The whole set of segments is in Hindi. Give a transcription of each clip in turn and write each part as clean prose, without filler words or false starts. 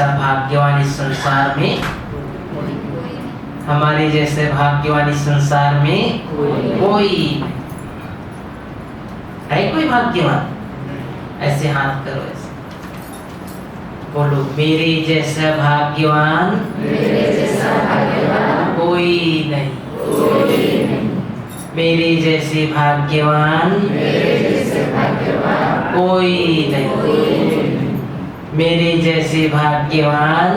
भाग्यवान इस संसार में, हमारे जैसे भाग्यवान इस संसार में कोई है। कोई भाग्यवान? ऐसे हाथ करो, ऐसे बोलो, मेरे जैसा भाग्यवान कोई नहीं। मेरे जैसे भाग्यवान कोई नहीं। मेरे जैसे भाग्यवान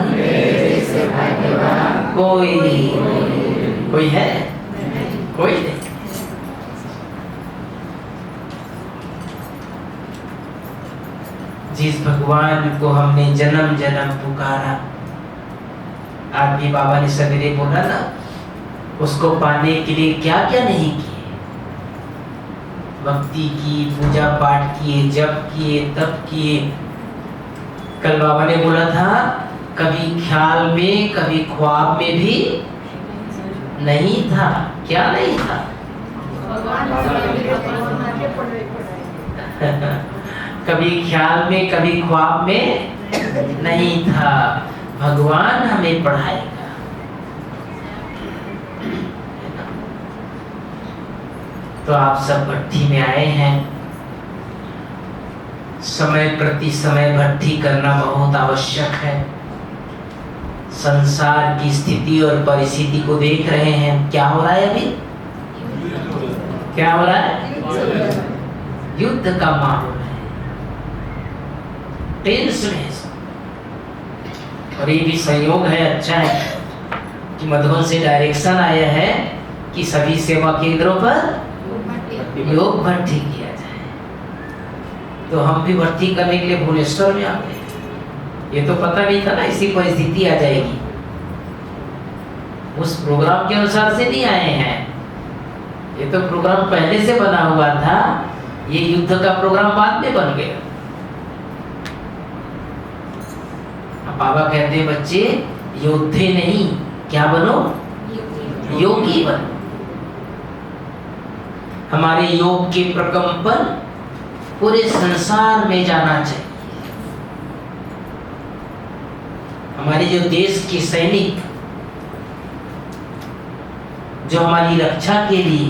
कोई नहीं। कोई है? कोई नहीं। जिस भगवान को हमने जन्म जन्म पुकारा, आज भी बाबा ने सवेरे बोला ना, उसको पाने के लिए क्या क्या नहीं किए। भक्ति की, पूजा पाठ किए, जप किए, तप किए। कल बाबा ने बोला था, कभी ख्याल में, कभी ख्वाब में भी नहीं था। क्या नहीं था? कभी ख्याल में, कभी ख्वाब में नहीं था। भगवान हमें पढ़ाएगा। तो आप सब भट्टी में आए हैं। समय प्रति समय भट्टी करना बहुत आवश्यक है। संसार की स्थिति और परिस्थिति को देख रहे हैं। क्या हो रहा है अभी? क्या हो रहा है? युद्ध का माहौल है, टेंशन है। और ये भी संयोग है, अच्छा है कि मधुबन से डायरेक्शन आया है कि सभी सेवा केंद्रों पर योग भट्टी किया जाए। तो हम भी भट्टी करने के लिए भुवनेश्वर में आ गए। ये तो पता नहीं था ना ऐसी परिस्थिति आ जाएगी। उस प्रोग्राम के अनुसार से नहीं आए हैं। ये तो प्रोग्राम पहले से बना हुआ था। ये युद्ध का प्रोग्राम बाद में बन गया। बाबा कहते हैं, बच्चे योद्धे नहीं, क्या बनो? योगी बनो। हमारे योग के प्रकंपन पूरे संसार में जाना चाहिए। हमारे जो देश के सैनिक, जो हमारी रक्षा के लिए,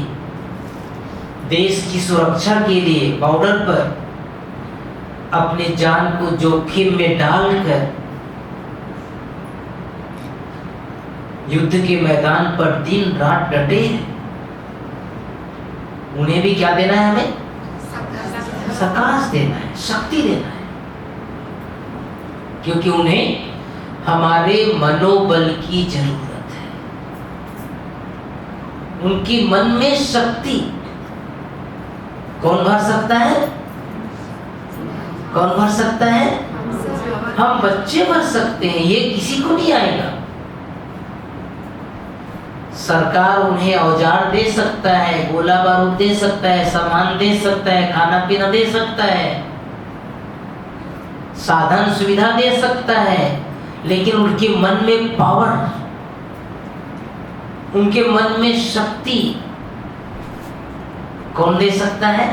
देश की सुरक्षा के लिए बॉर्डर पर अपने जान को जोखिम में डालकर युद्ध के मैदान पर दिन रात डटे हैं, उन्हें भी क्या देना है? हमें सकाश देना है, शक्ति देना है। क्योंकि उन्हें हमारे मनोबल की जरूरत है। उनकी मन में शक्ति कौन भर सकता है? कौन भर सकता है? हम बच्चे भर सकते हैं। ये किसी को नहीं आएगा। सरकार उन्हें औजार दे सकता है, गोला बारूद दे सकता है, सामान दे सकता है, खाना पीना दे सकता है, साधन सुविधा दे सकता है, लेकिन उनके मन में पावर, उनके मन में शक्ति कौन दे सकता है?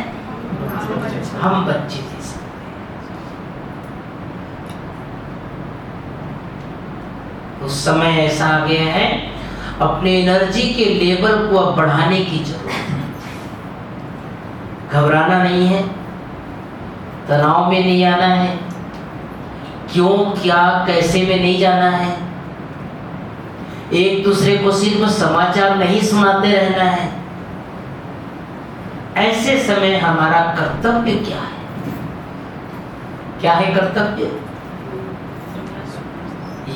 हम बच्चे दे सकते हैं। उस समय ऐसा आ गया है, अपने एनर्जी के लेवल को अब बढ़ाने की जरूरत है। घबराना नहीं है, तनाव में नहीं आना है, क्यों, क्या, कैसे में नहीं जाना है। एक दूसरे को सिर्फ समाचार नहीं सुनाते रहना है। ऐसे समय हमारा कर्तव्य क्या है? क्या है कर्तव्य?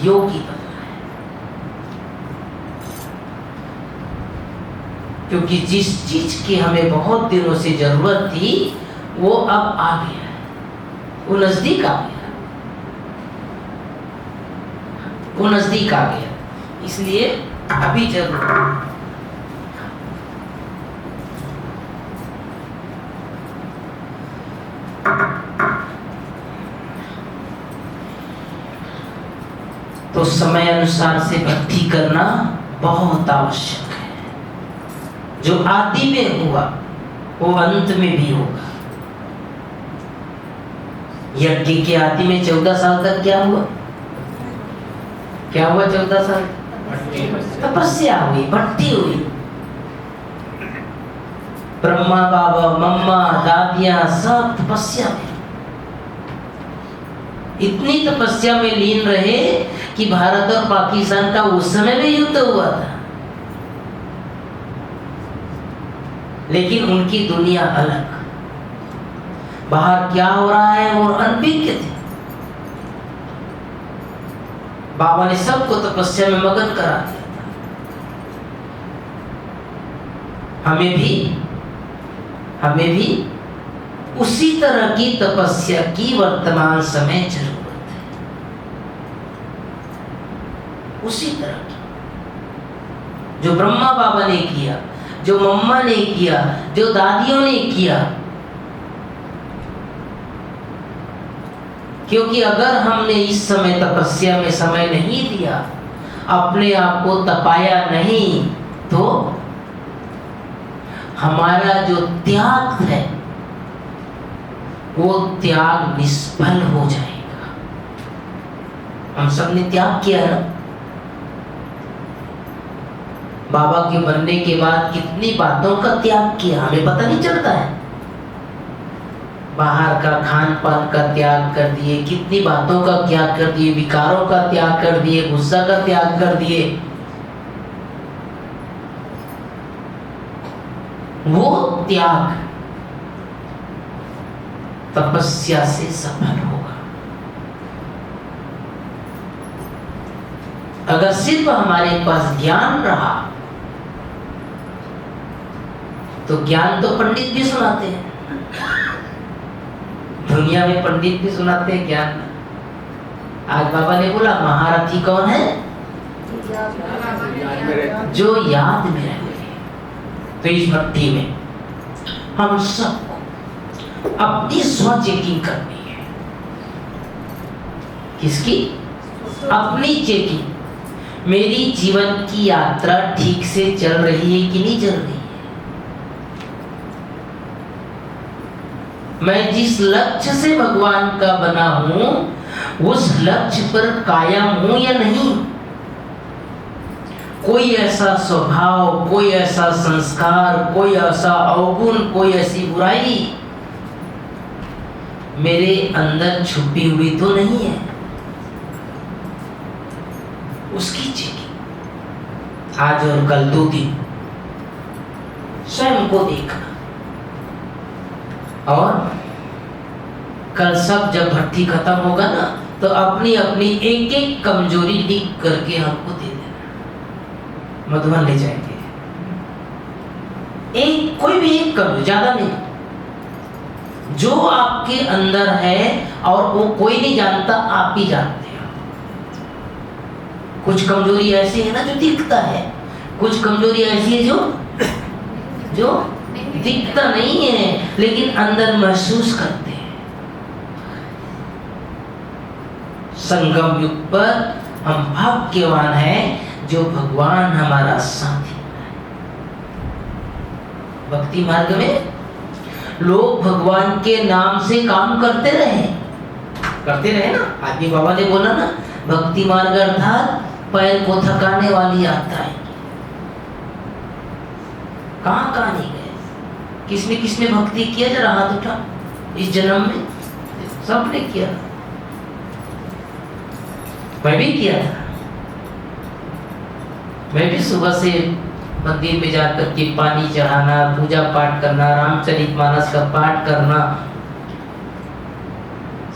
योगी बनना है। क्योंकि जिस चीज की हमें बहुत दिनों से जरूरत थी, वो अब आ गया है, वो नजदीक आ गया, वो नजदीक आ गया। इसलिए अभी जरूर तो समय अनुसार से भक्ति करना बहुत आवश्यक है। जो आदि में हुआ वो अंत में भी होगा। यज्ञ के आदि में 14 साल तक क्या हुआ? क्या हुआ 14 साल? तपस्या हुई, भक्ति हुई। ब्रह्मा बाबा, मम्मा, दादियां सब तपस्या में, इतनी तपस्या में लीन रहे कि भारत और पाकिस्तान का उस समय में युद्ध हुआ था। लेकिन उनकी दुनिया अलग, बाहर क्या हो रहा है वो अनभिज्ञ थे। बाबा ने सबको तपस्या में मगन करा दिया था। हमें भी उसी तरह की तपस्या की वर्तमान समय जरूरत है, उसी तरह की जो ब्रह्मा बाबा ने किया, जो मम्मा ने किया, जो दादियों ने किया। क्योंकि अगर हमने इस समय तपस्या में समय नहीं दिया, अपने आप को तपाया नहीं, तो हमारा जो त्याग है वो त्याग निष्फल हो जाएगा। हम सब ने त्याग किया ना। बाबा के बनने के बाद कितनी बातों का त्याग किया हमें पता नहीं चलता है। बाहर का खान पान का त्याग कर दिए, कितनी बातों का त्याग कर दिए, विकारों का त्याग कर दिए, गुस्सा का त्याग कर दिए। वो त्याग तपस्या से सफल होगा। अगर सिर्फ हमारे पास ज्ञान रहा, तो ज्ञान तो पंडित भी सुनाते हैं, दुनिया में पंडित भी सुनाते हैं ज्ञान। आज बाबा ने बोला महारथी कौन है? जो याद में रहे। तो इस भक्ति में हम सबको अपनी स्व चेकिंग करनी है। किसकी? अपनी चेकिंग। मेरी जीवन की यात्रा ठीक से चल रही है कि नहीं चल रही है? मैं जिस लक्ष्य से भगवान का बना हूं, उस लक्ष्य पर कायम हूं या नहीं? कोई ऐसा स्वभाव, कोई ऐसा संस्कार, कोई ऐसा अवगुण, कोई ऐसी बुराई मेरे अंदर छुपी हुई तो नहीं है? उसकी चेकिंग आज और कल 2 दिन स्वयं को देखना। और कल सब जब भट्टी खत्म होगा ना, तो अपनी अपनी एक एक कमजोरी लिख करके हमको दे देना। मधुबन ले जाएंगे, एक कोई भी एक कमजोरी, ज्यादा नहीं, जो आपके अंदर है और वो कोई नहीं जानता, आप ही जानते हो। कुछ कमजोरी ऐसी है ना जो दिखता है, कुछ कमजोरी ऐसी है जो दिखता नहीं है लेकिन अंदर महसूस करते हैं। संगम युग पर हम भाग्यवान हैं जो भगवान हमारा साथी है। भक्ति मार्ग में लोग भगवान के नाम से काम करते रहे ना। आदमी बाबा ने बोला ना, भक्ति मार्ग अर्थात पैर को थकाने वाली यात्रा है। कहाँ नहीं गए? किसने भक्ति किया? जरा हाथ उठा। इस जन्म में सबने किया, मैं भी किया था। मैं भी सुबह से मंदिर में जाकर के पानी चढ़ाना, पूजा पाठ करना, रामचरितमानस का पाठ करना।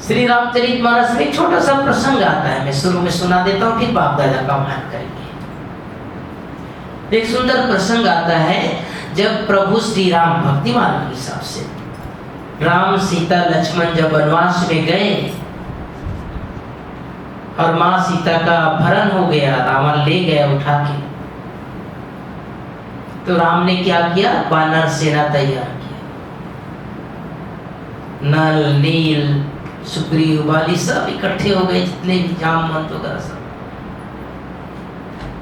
श्री रामचरितमानस में एक छोटा सा प्रसंग आता है, मैं शुरू में सुना देता हूँ, फिर बाप दादा का मान करेंगे। एक सुंदर प्रसंग आता है जब प्रभु श्री राम, भक्ति मार्ग के हिसाब से, राम सीता लक्ष्मण जब वनवास में गए और माँ सीता का अपहरण हो गया, रावण ले गया उठा के, तो राम ने क्या किया? वानर सेना तैयार किया। नल, नील, सुग्रीव, वाली सब इकट्ठे हो गए, जितने भी जामवंत वगैरह सब,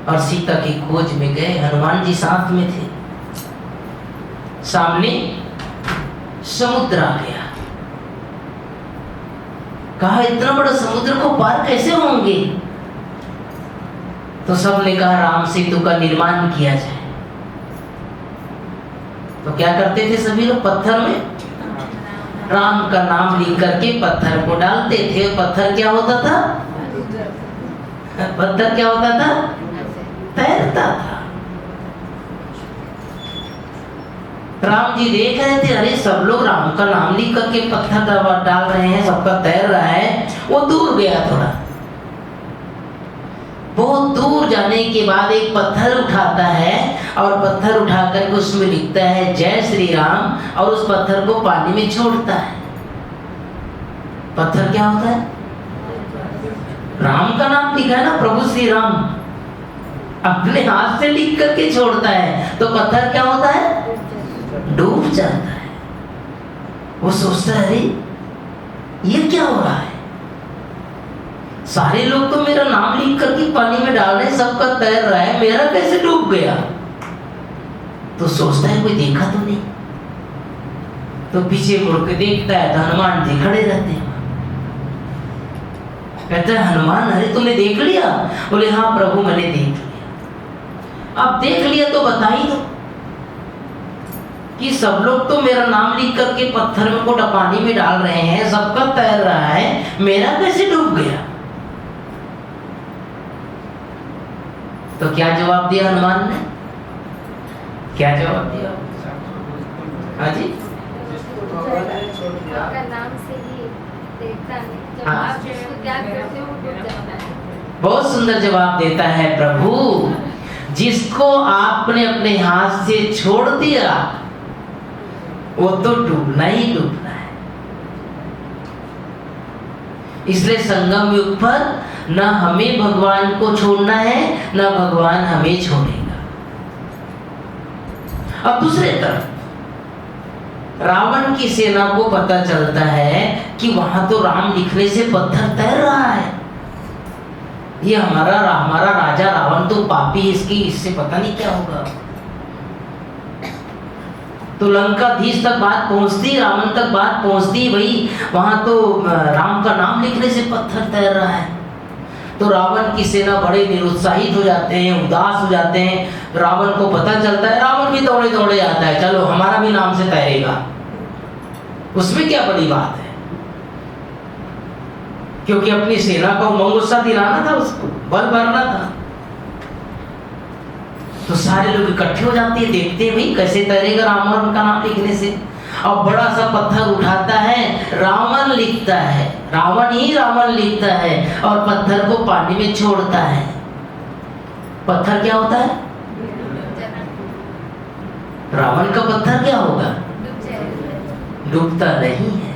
और सीता की खोज में गए। हनुमान जी साथ में थे। सामने समुद्र आ गया। कहा इतना बड़ा समुद्र को पार कैसे होंगे? तो सबने कहा राम सेतु का निर्माण किया जाए। तो क्या करते थे सभी लोग? पत्थर में राम का नाम लिख करके पत्थर को डालते थे। पत्थर क्या होता था? पत्थर क्या होता था? तैरता था। राम जी देख रहे थे, अरे सब लोग राम का नाम लिख करके पत्थर डाल रहे हैं, सबका तैर रहा है। वो दूर गया थोड़ा, बहुत दूर जाने के बाद एक पत्थर उठाता है और पत्थर उठाकर उसमें लिखता है जय श्री राम, और उस पत्थर को पानी में छोड़ता है। पत्थर क्या होता है? राम का नाम लिखा है ना, प्रभु श्री राम, अपने हाथ से लिख करके छोड़ता है, तो पत्थर क्या होता है? डूब जाता है। वो सोचता है अरे ये क्या हो रहा है, सारे लोग तो मेरा नाम लिख करके पानी में डाल रहे हैं, सबका तैर रहा है, मेरा कैसे डूब गया? तो सोचता है कोई देखा तो नहीं। तो पीछे मुड़ के देखता है तो हनुमान जी खड़े रहते हैं। कहता है हनुमान, अरे तुमने देख लिया? बोले हाँ प्रभु मैंने देख लिया। अब देख लिया तो बता ही दो कि सब लोग तो मेरा नाम लिख करके पत्थर में को पानी में डाल रहे हैं, सबका तैर रहा है, मेरा कैसे डूब गया? तो क्या जवाब दिया हनुमान ने? क्या जवाब दिया? हाँ जी, नाम से ही देखता है, जब हाँ। आप जिसको त्याग करते हो वो डूब जाता है। बहुत सुंदर जवाब देता है प्रभु, जिसको आपने अपने हाथ से छोड़ दिया वो तो डूबना ही डूबना है। इसलिए संगम युग पर न हमें भगवान को छोड़ना है, न भगवान हमें छोड़ेगा। अब दूसरे तरफ रावण की सेना को पता चलता है कि वहां तो राम लिखने से पत्थर तैर रहा है, ये हमारा राजा रावण तो पापी, इससे पता नहीं क्या होगा। तो लंकाधीश तक बात पहुंचती, रावण तक बात पहुंचती, भाई वहां तो राम का नाम लिखने से पत्थर तैर रहा है। तो रावण की सेना बड़े निरुत्साहित हो जाते हैं, उदास हो जाते हैं। रावण को पता चलता है, रावण भी दौड़े दौड़े आता है, चलो हमारा भी नाम से तैरेगा, उसमें क्या बड़ी बात है, क्योंकि अपनी सेना को मंगुस्सा दिलाना था, उसको बल भरना था। तो सारे लोग इकट्ठे हो जाते हैं, देखते हैं भाई कैसे तैरेगा रावण का नाम लिखने से। और बड़ा सा पत्थर उठाता है, रावण लिखता है, रावण ही रावण लिखता है और पत्थर को पानी में छोड़ता है। पत्थर क्या होता है? रावण का पत्थर क्या होगा? डूबता नहीं है,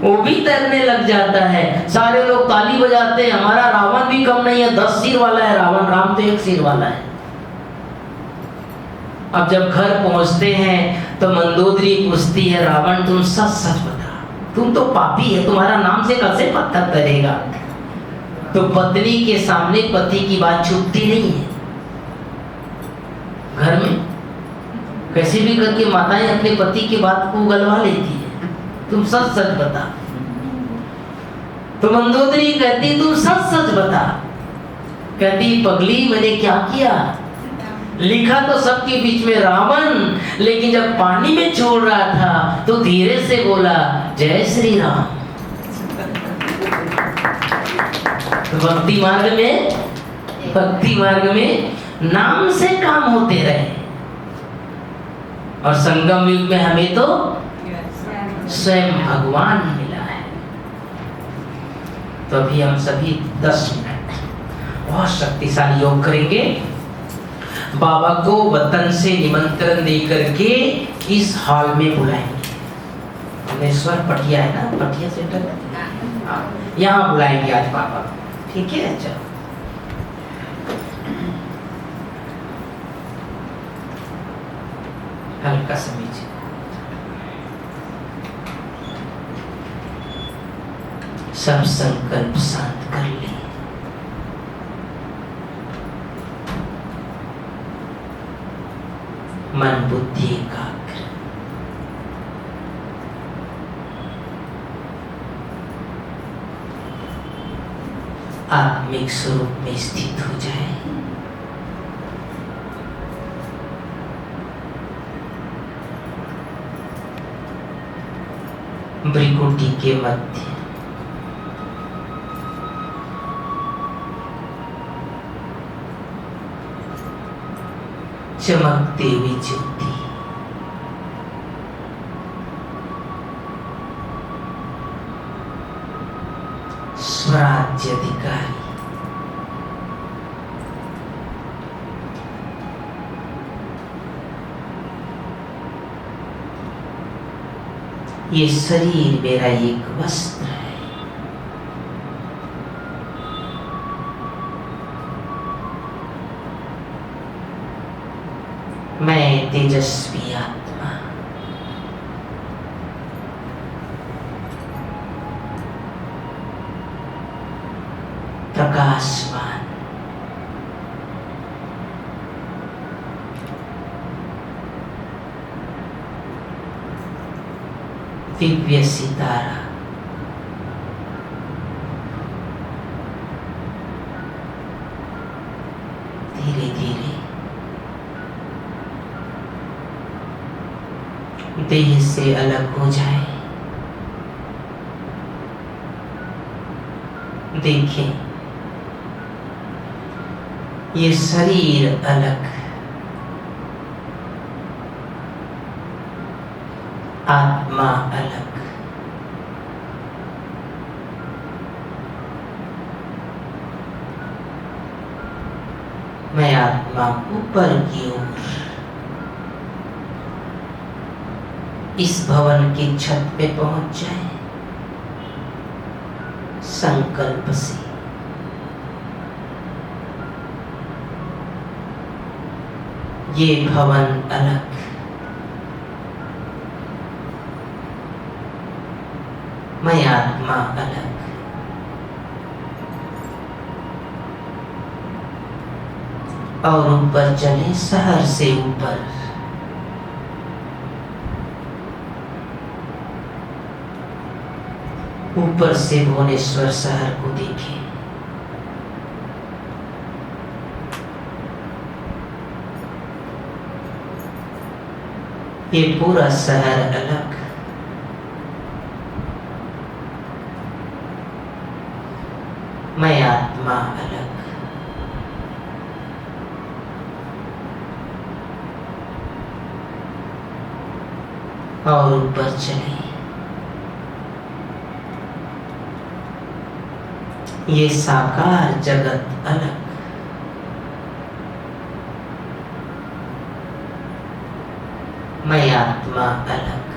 वो भी तैरने लग जाता है। सारे लोग ताली बजाते हैं, हमारा रावण भी कम नहीं है, 10 सिर वाला है रावण, राम तो 1 सिर वाला है। अब जब घर पहुंचते हैं तो मंदोदरी पूछती है, रावण तुम सच सच बता, तुम तो पापी है, तुम्हारा नाम से कैसे पत्थर तैरेगा? तो पत्नी के सामने पति की बात छुपती नहीं है। घर में कैसे भी करके माताएं अपने पति की बात को उगलवा लेती है, तुम सच सच बता। तो मंदोदरी कहती तुम सच सच बता। कहती पगली मैंने क्या किया, लिखा तो सबके बीच में रावण, लेकिन जब पानी में छोड़ रहा था तो धीरे से बोला जय श्री राम। तो भक्ति मार्ग में नाम से काम होते रहे, और संगम युग में हमें तो स्वयं भगवान मिला है। तो अभी हम सभी 10 मिनट बहुत शक्तिशाली योग करेंगे। बाबा को वतन से निमंत्रण देकर के इस हॉल में बुलाएंगे। रामेश्वर पटिया है ना, पटिया सेंटर, यहाँ बुलाएंगे आज बाबा, ठीक है? अच्छा, हल्का समझिए। सब संकल्प शांत कर ले। मन बुद्धि एकाग्र। आत्मिक स्वरूप में स्थित हो जाए। भ्रिकुटी के मध्य चमकती हुई ज्योति, स्वराज्य अधिकारी, ये शरीर मेरा एक वस्त्र है। मैं तेजस्वी आत्मा, प्रकाशवान, दिव्य सितारा, धीरे धीरे देह से अलग हो जाए। देखें, ये शरीर अलग, आत्मा अलग। मैं आत्मा ऊपर की ओर इस भवन की छत पे पहुंच जाए। संकल्प से ये भवन अलग, मैं आत्मा अलग। और ऊपर चले, शहर से ऊपर ऊपर से भुवनेश्वर शहर को देखें। ये पूरा शहर अलग, मैं आत्मा अलग। और ऊपर चले, ये साकार जगत अलग, मैं आत्मा अलग।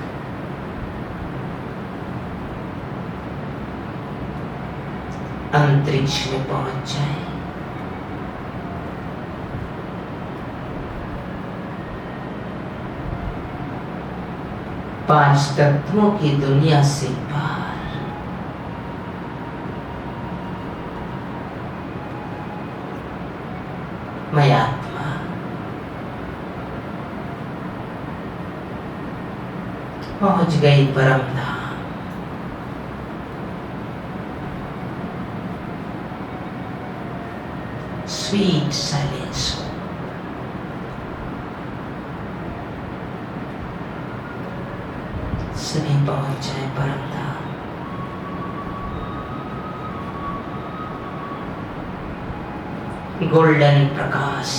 अंतरिक्ष में पहुंच जाए। पांच तत्वों की दुनिया से बाहर, मैं आत्मा पहुंच गई परम धाम। Sweet silence. सभी पहुंच जाए परम धाम। गोल्डन प्रकाश,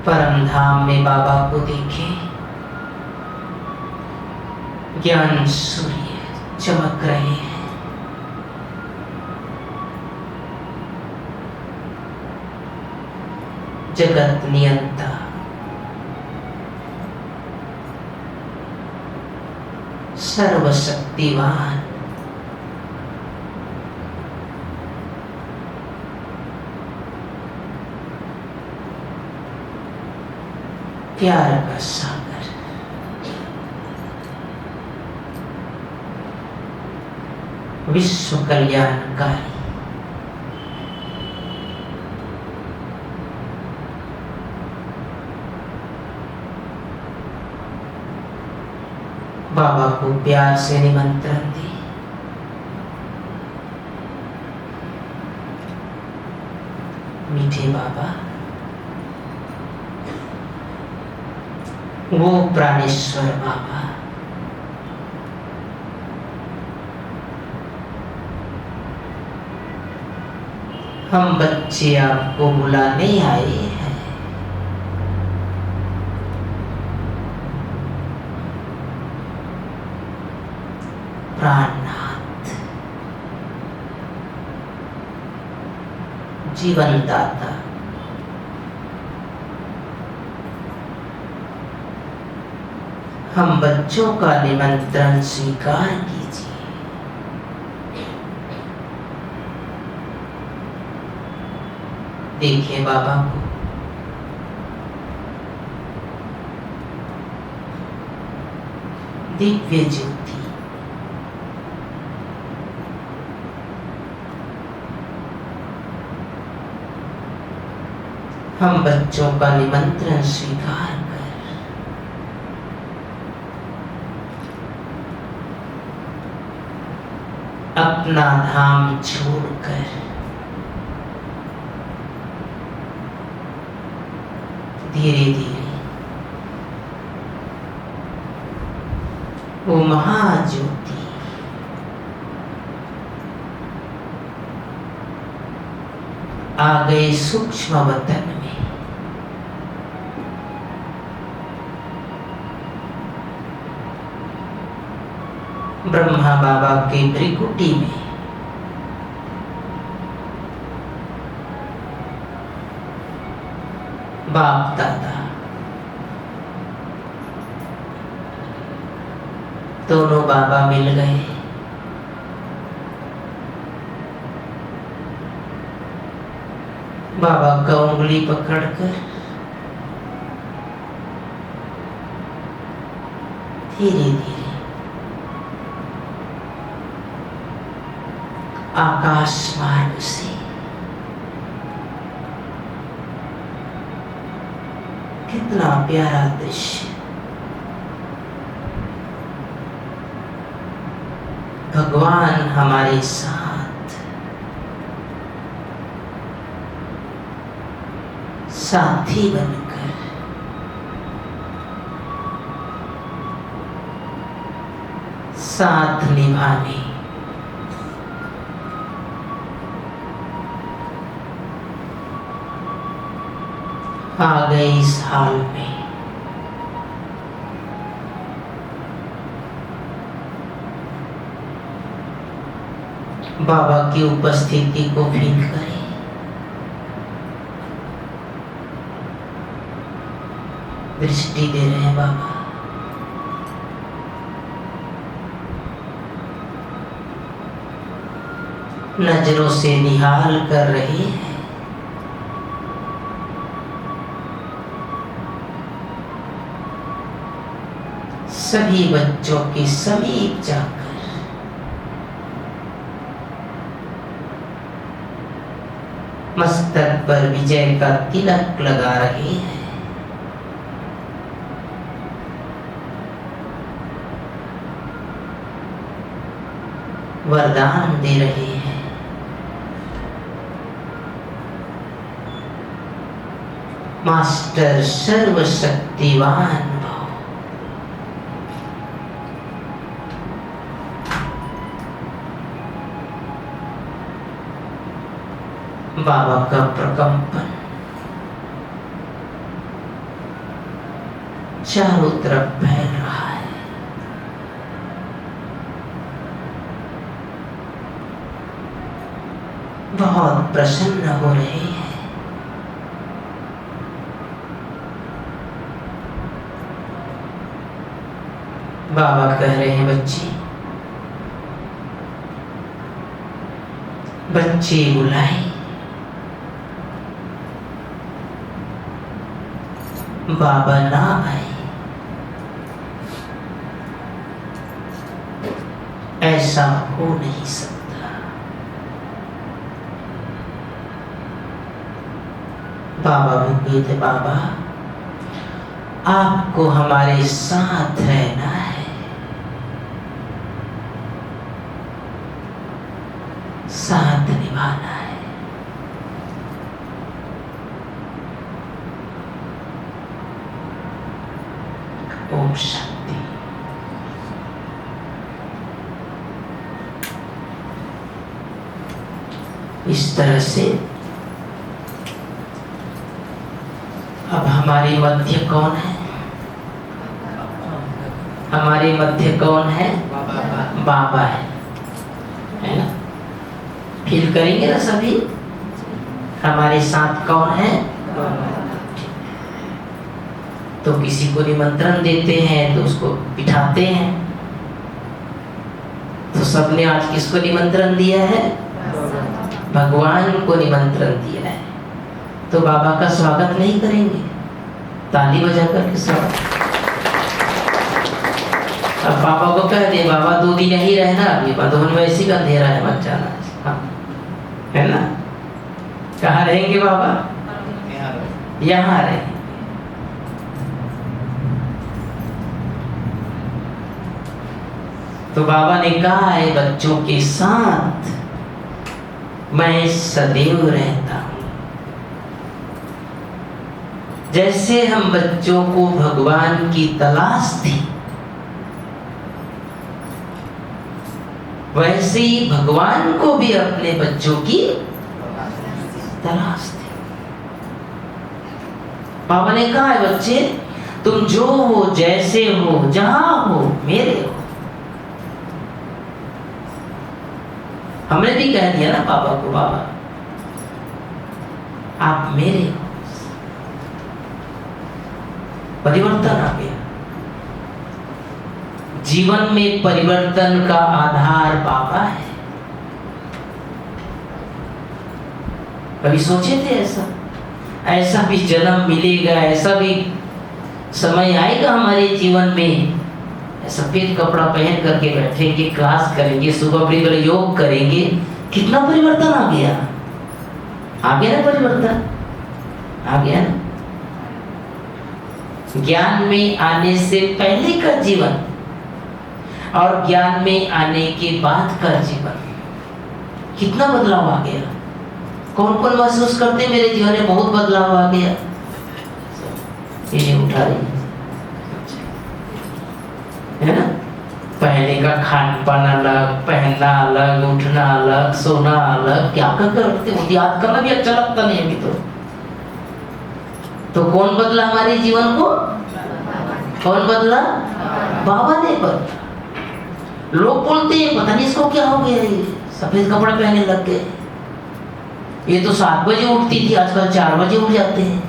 परम धाम में बाबा को देखे। ज्ञान सूर्य चमक रहे हैं। जगत नियंता, सर्वशक्तिवान, प्यार का सागर, विश्व कल्याणकारी, बाबा को प्यार से निमंत्रण दी। मीठे बाबा, वो प्राणेश्वर बाबा, हम बच्चे आपको बुलाने आए हैं। प्राणनाथ, जीवन दाता, हम बच्चों का निमंत्रण स्वीकार कीजिए। देखिए बाबा को, दिव्य ज्योति, हम बच्चों का निमंत्रण स्वीकार कर अपना धाम छोड़कर धीरे धीरे वो महाज्योति आ गए सूक्ष्म वतन में। ब्रह्मा बाबा के भृकुटी में बाप दादा दोनों बाबा मिल गए। बाबा का उंगली पकड़कर धीरे धीरे आकाश मार्ग से कितना प्यारा दृश्य, भगवान हमारे साथ साथी बनकर साथ निभाने आ गए इस हाल में। बाबा की उपस्थिति को फील करें। दृष्टि दे रहे हैं बाबा। नजरों से निहाल कर रहे हैं। सभी बच्चों के समीप जाकर मस्तक पर विजय का तिलक लगा रहे हैं। वरदान दे रहे हैं। मास्टर सर्वशक्तिवान भव। बाबा का प्रकंपन चारों तरफ फैल रहा है। बहुत प्रसन्न हो रहे हैं। बाबा कह रहे हैं बच्चे, बच्चे बुलाए। बाबा ना आए, ऐसा हो नहीं सकता। बाबा बोले थे, बाबा आपको हमारे साथ रहना है। साथ निभाना है। ओम शांति। इस तरह से अब हमारे मध्य कौन है? हमारे मध्य कौन है? बाबा है ना? फील करेंगे ना सभी? हमारे साथ कौन है? तो किसी को निमंत्रण देते हैं तो उसको बिठाते हैं। तो सबने आज किसको निमंत्रण दिया है? भगवान को निमंत्रण दिया है। तो बाबा का स्वागत नहीं करेंगे? ताली बजा करके स्वागत। अब बाबा को कह दे, बाबा 2 दिन यहीं रहना, अभी बंधुन में ऐसी का अंधेरा है, मत जाना। हाँ, है ना? कहाँ रहेंगे बाबा? यहाँ रहेंगे। तो बाबा ने कहा है, बच्चों के साथ मैं सदैव रहता हूं। जैसे हम बच्चों को भगवान की तलाश थी, वैसे ही भगवान को भी अपने बच्चों की तलाश थी। बाबा ने कहा है, बच्चे तुम जो हो, जैसे हो, जहां हो, मेरे हो। हमने भी कह दिया ना बाबा को, बाबा आप मेरे हो। परिवर्तन आ गया। जीवन में परिवर्तन का आधार बाबा है। कभी सोचे थे ऐसा? ऐसा भी जन्म मिलेगा, ऐसा भी समय आएगा हमारे जीवन में, सफेद कपड़ा पहन करके बैठेंगे, क्लास करेंगे, सुबह बड़े बड़े योग करेंगे। कितना परिवर्तन आ गया? आ गया ना परिवर्तन? आ गया ना? ज्ञान में आने से पहले का जीवन और ज्ञान में आने के बाद का जीवन, कितना बदलाव आ गया। कौन कौन महसूस करते मेरे जीवन में बहुत बदलाव आ गया? ये उठा रही है ना? पहले का खान पान अलग, पहनना अलग, उठना अलग, सोना अलग, क्या कर रखते हो? याद करना भी अच्छा लगता नहीं अभी तो कौन बदला हमारे जीवन को? कौन बदला? बाबा ने बदला। लोग बोलते हैं पता नहीं इसको क्या हो गया, ये सफेद कपड़े पहनने लग गए। ये तो 7 बजे उठती थी, आजकल 4 बजे उठ जाते हैं।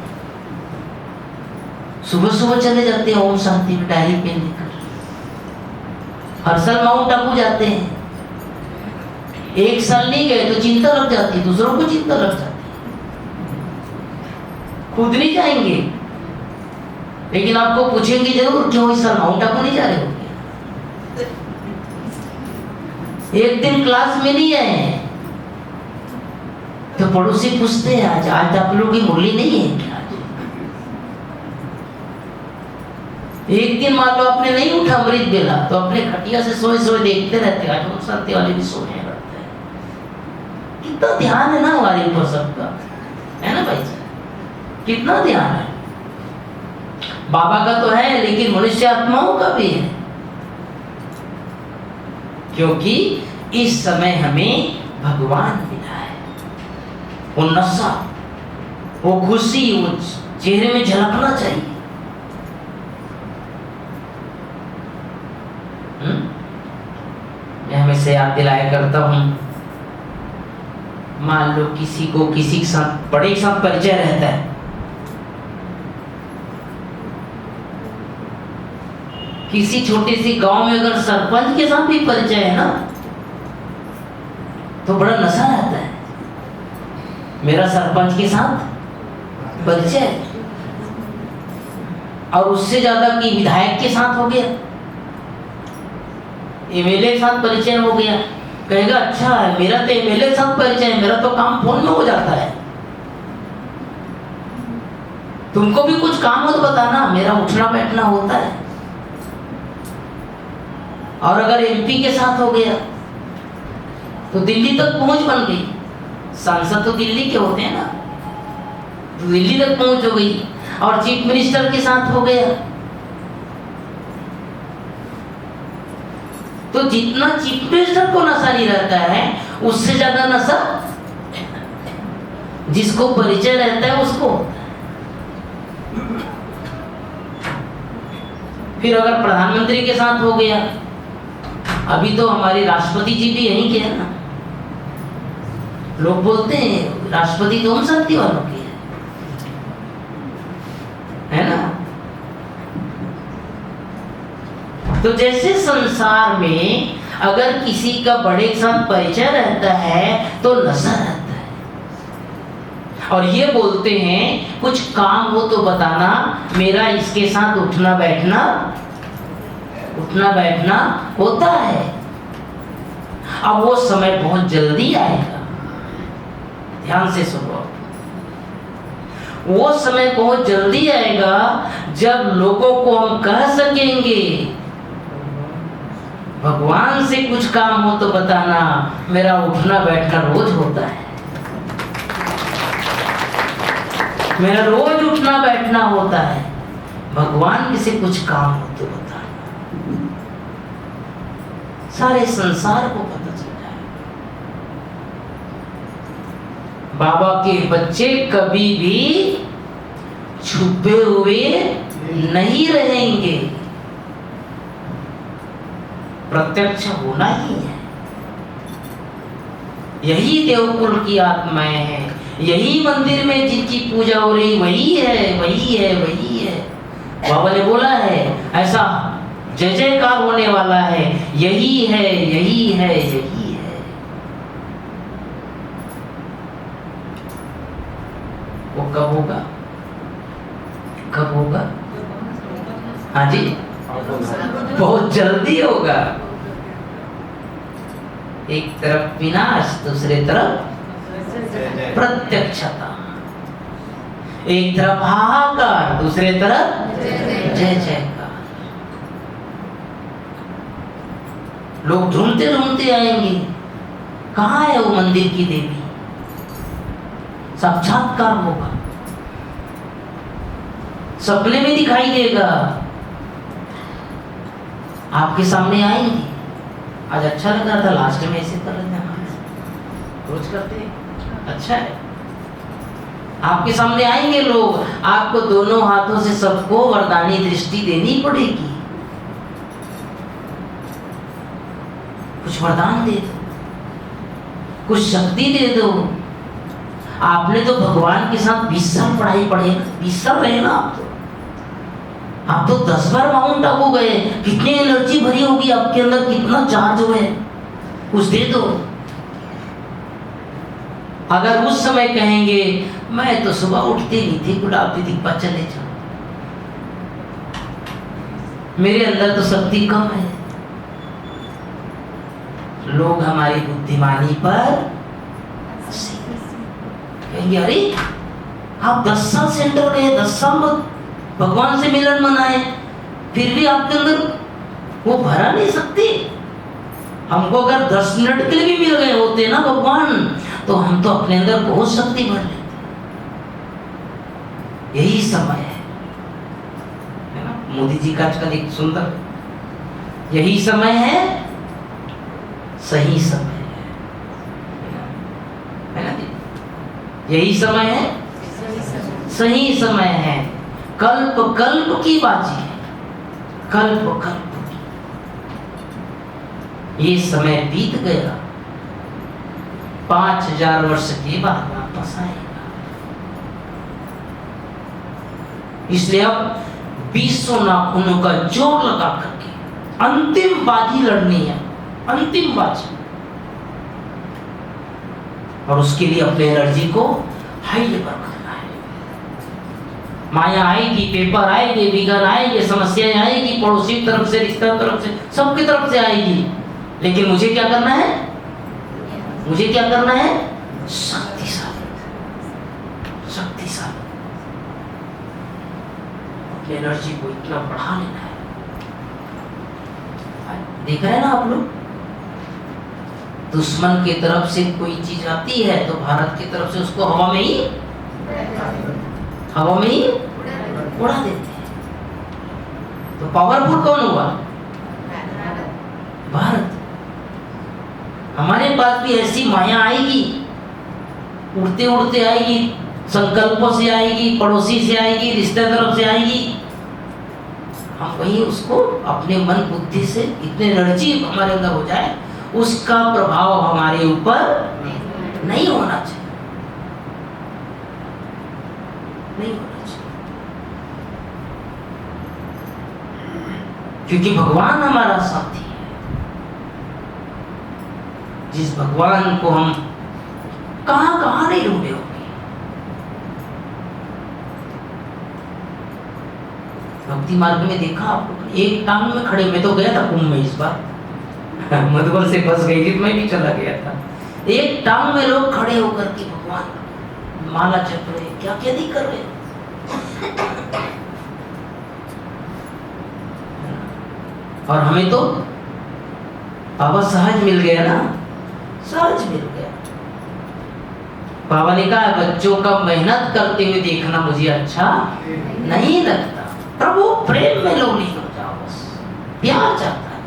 सुबह सुबह चले जाते हैं ओम शांति में डायरी पेन लेकर। हर साल माउंट आबू जाते हैं। एक साल नहीं गए तो चिंता लग जाती, दूसरों को चिंता लग जाती। खुद नहीं जाएंगे लेकिन आपको पूछेंगे जरूर, क्यों इस साल माउंट आबू नहीं जा रहे हो? एक दिन क्लास में नहीं आए हैं तो पड़ोसी पूछते हैं, आज आप लोगों की मुरली नहीं है क्या? एक दिन मान लो आपने नहीं उठा अमृत बेला, तो अपने खटिया से सोए सोए देखते रहते, आज ओम शांति वाले भी सोने रहते हैं। कितना ध्यान है ना हमारे ऊपर सबका, है ना भाई? कितना ध्यान है बाबा का तो है, लेकिन मनुष्य आत्माओं का भी है। क्योंकि इस समय हमें भगवान मिला है। वो नशा, वो खुशी, वो चेहरे में झलकना चाहिए। मैं हमेशा याद दिलाया करता हूं, मान लो किसी को किसी के साथ, बड़े के साथ परिचय रहता है, किसी छोटे से गांव में अगर सरपंच के साथ भी परिचय है ना, तो बड़ा नशा रहता है। मेरा सरपंच के साथ परिचय, और उससे ज्यादा कि विधायक के साथ हो गया, एमएलए के साथ परिचय हो गया, कहेगा अच्छा है, मेरा तो एमएलए के साथ परिचय है, मेरा तो काम फोन में हो जाता है। तुमको भी कुछ काम हो तो बताना, मेरा उठना बैठना होता है। और अगर एमपी के साथ हो गया तो दिल्ली तक पहुंच बन गई। सांसद तो दिल्ली के होते हैं ना, तो दिल्ली तक पहुंच हो गई और चीफ मिनिस्टर के साथ हो गया। तो जितना चीफ मिनिस्टर को नशा नहीं रहता है, उससे ज्यादा नशा जिसको परिचय रहता है उसको होता है। फिर अगर प्रधानमंत्री के साथ हो गया, अभी तो हमारे राष्ट्रपति जी भी यहीं के हैं ना। लोग बोलते हैं राष्ट्रपति तो हम शांति वालों के है ना। तो जैसे संसार में अगर किसी का बड़े के साथ परिचय रहता है तो नशा रहता है। और ये बोलते हैं कुछ काम हो तो बताना, मेरा इसके साथ उठना बैठना होता है। अब वो समय बहुत जल्दी आएगा, ध्यान से सुनो। वो समय बहुत जल्दी आएगा जब लोगों को हम कह सकेंगे भगवान से कुछ काम हो तो बताना, मेरा उठना बैठना रोज होता है, मेरा रोज उठना बैठना होता है, भगवान के से कुछ काम हो तो बताना। सारे संसार को पता चल जाए। बाबा के बच्चे कभी भी छुपे हुए नहीं रहेंगे, प्रत्यक्ष होना ही है। यही देवकुल की आत्माएं हैं, यही मंदिर में जिनकी पूजा हो रही वही है, वही है, वही है। बाबा ने बोला है ऐसा जय जयकार होने वाला है, यही है, यही है, यही है। वो कब होगा? कब होगा? हाँ जी, बहुत जल्दी होगा। एक तरफ विनाश, दूसरे तरफ प्रत्यक्षता। एक तरफ हाहाकार, दूसरे तरफ जय जयकार। लोग ढूंढते ढूंढते आएंगे, कहाँ है वो मंदिर की देवी? साक्षात्कार होगा, सपने में दिखाई देगा, आपके सामने आएंगी। आज अच्छा लग रहा था, लास्ट में ऐसे कर रहे थे, रोज करते हैं, अच्छा है। आपके सामने आएंगे लोग, आपको दोनों हाथों से सबको वरदानी दृष्टि देनी पड़ेगी। कुछ वरदान दे दो, कुछ शक्ति दे दो। आपने तो भगवान के साथ 20 साल पढ़ाई पढ़े, 20 साल रहे ना आप तो 10 बार माउंट आबू गए, कितनी एनर्जी भरी होगी आपके अंदर, कितना चार्ज हुए, कुछ दे दो। अगर उस समय कहेंगे मैं तो सुबह उठती नहीं थी, गुलाब दीदी पर चले जाओ, मेरे अंदर तो शक्ति कम है, लोग हमारी बुद्धिमानी पर कहेंगे अरे आप 10 साल सेंटर गए, 10 साल भगवान से मिलन मनाए, फिर भी आपके अंदर वो भरा नहीं सकती। हमको अगर 10 मिनट के लिए भी मिल गए होते ना भगवान, तो हम तो अपने अंदर बहुत शक्ति भर लेते। यही समय है ना, मोदी जी का आजकल एक सुंदर, यही समय है, सही समय है ना जी, यही समय है, सही समय है। कल्प कल्प की बाजी है, कल्प कल्प की। ये समय बीत गया, 5000 वर्ष के बाद वापस आएगा। इसलिए अब 200 नाखूनों का जोर लगा करके अंतिम बाजी लड़नी है, अंतिम बाजी। और उसके लिए अपने एनर्जी को हाई लेवल करना है। माया आएगी, पेपर आएंगे, विघ्न आएंगे, समस्याएं आएगी, पड़ोसी की तरफ से, रिश्तेदार तरफ से, सबकी तरफ से आएगी। लेकिन मुझे क्या करना है? मुझे क्या करना है? शक्तिशाली, शक्तिशाली अपनी एनर्जी को इतना बढ़ा लेना है। देख रहे हैं ना आप लोग, दुश्मन की तरफ से कोई चीज आती है तो भारत की तरफ से उसको हवा में ही उड़ा देते हैं। तो पावरफुल कौन हुआ? भारत। हमारे पास भी ऐसी माया आएगी, उड़ते उड़ते आएगी, संकल्पों से आएगी, पड़ोसी से आएगी, रिश्तेदारों से आएगी। हम वही उसको अपने मन बुद्धि से इतने एनर्जी हमारे अंदर हो जाए, उसका प्रभाव हमारे ऊपर नहीं होना चाहिए, नहीं होना चाहिए। क्योंकि भगवान हमारा साथी है। जिस भगवान को हम कहां कहां नहीं ढूंढे होंगे। भक्ति मार्ग में देखा आप लोगों ने, एक टांग में खड़े, मैं तो गया था कुंभ में इस बार, मधुबन से बस गई थी, मैं भी चला गया था। एक टांग में लोग खड़े होकर के भगवान माला जप रहे, क्या क्या नहीं कर रहे। और हमें तो बाबा सहज मिल गया ना, सहज मिल गया। बाबा ने कहा बच्चों का मेहनत करते हुए देखना मुझे अच्छा नहीं लगता। प्रभु प्रेम में लोग नहीं हो जाओ, बस प्यार चाहता है।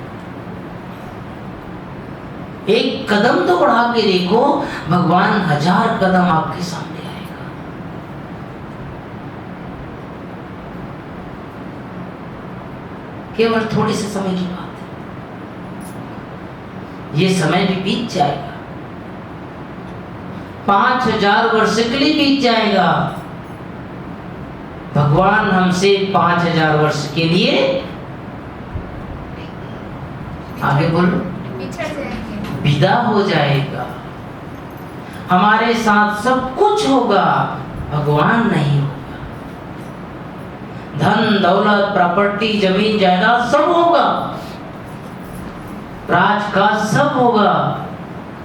एक कदम तो बढ़ा के देखो, भगवान 1000 कदम आपके सामने आएगा। केवल थोड़े से समय की बात है, ये समय भी बीत जाएगा, 5000 वर्ष के लिए बीत जाएगा। भगवान हमसे 5000 वर्ष के लिए आगे बोलो विदा हो जाएगा। हमारे साथ सब कुछ होगा, भगवान नहीं होगा। धन दौलत प्रॉपर्टी जमीन जायदाद सब होगा, राजकाज सब होगा,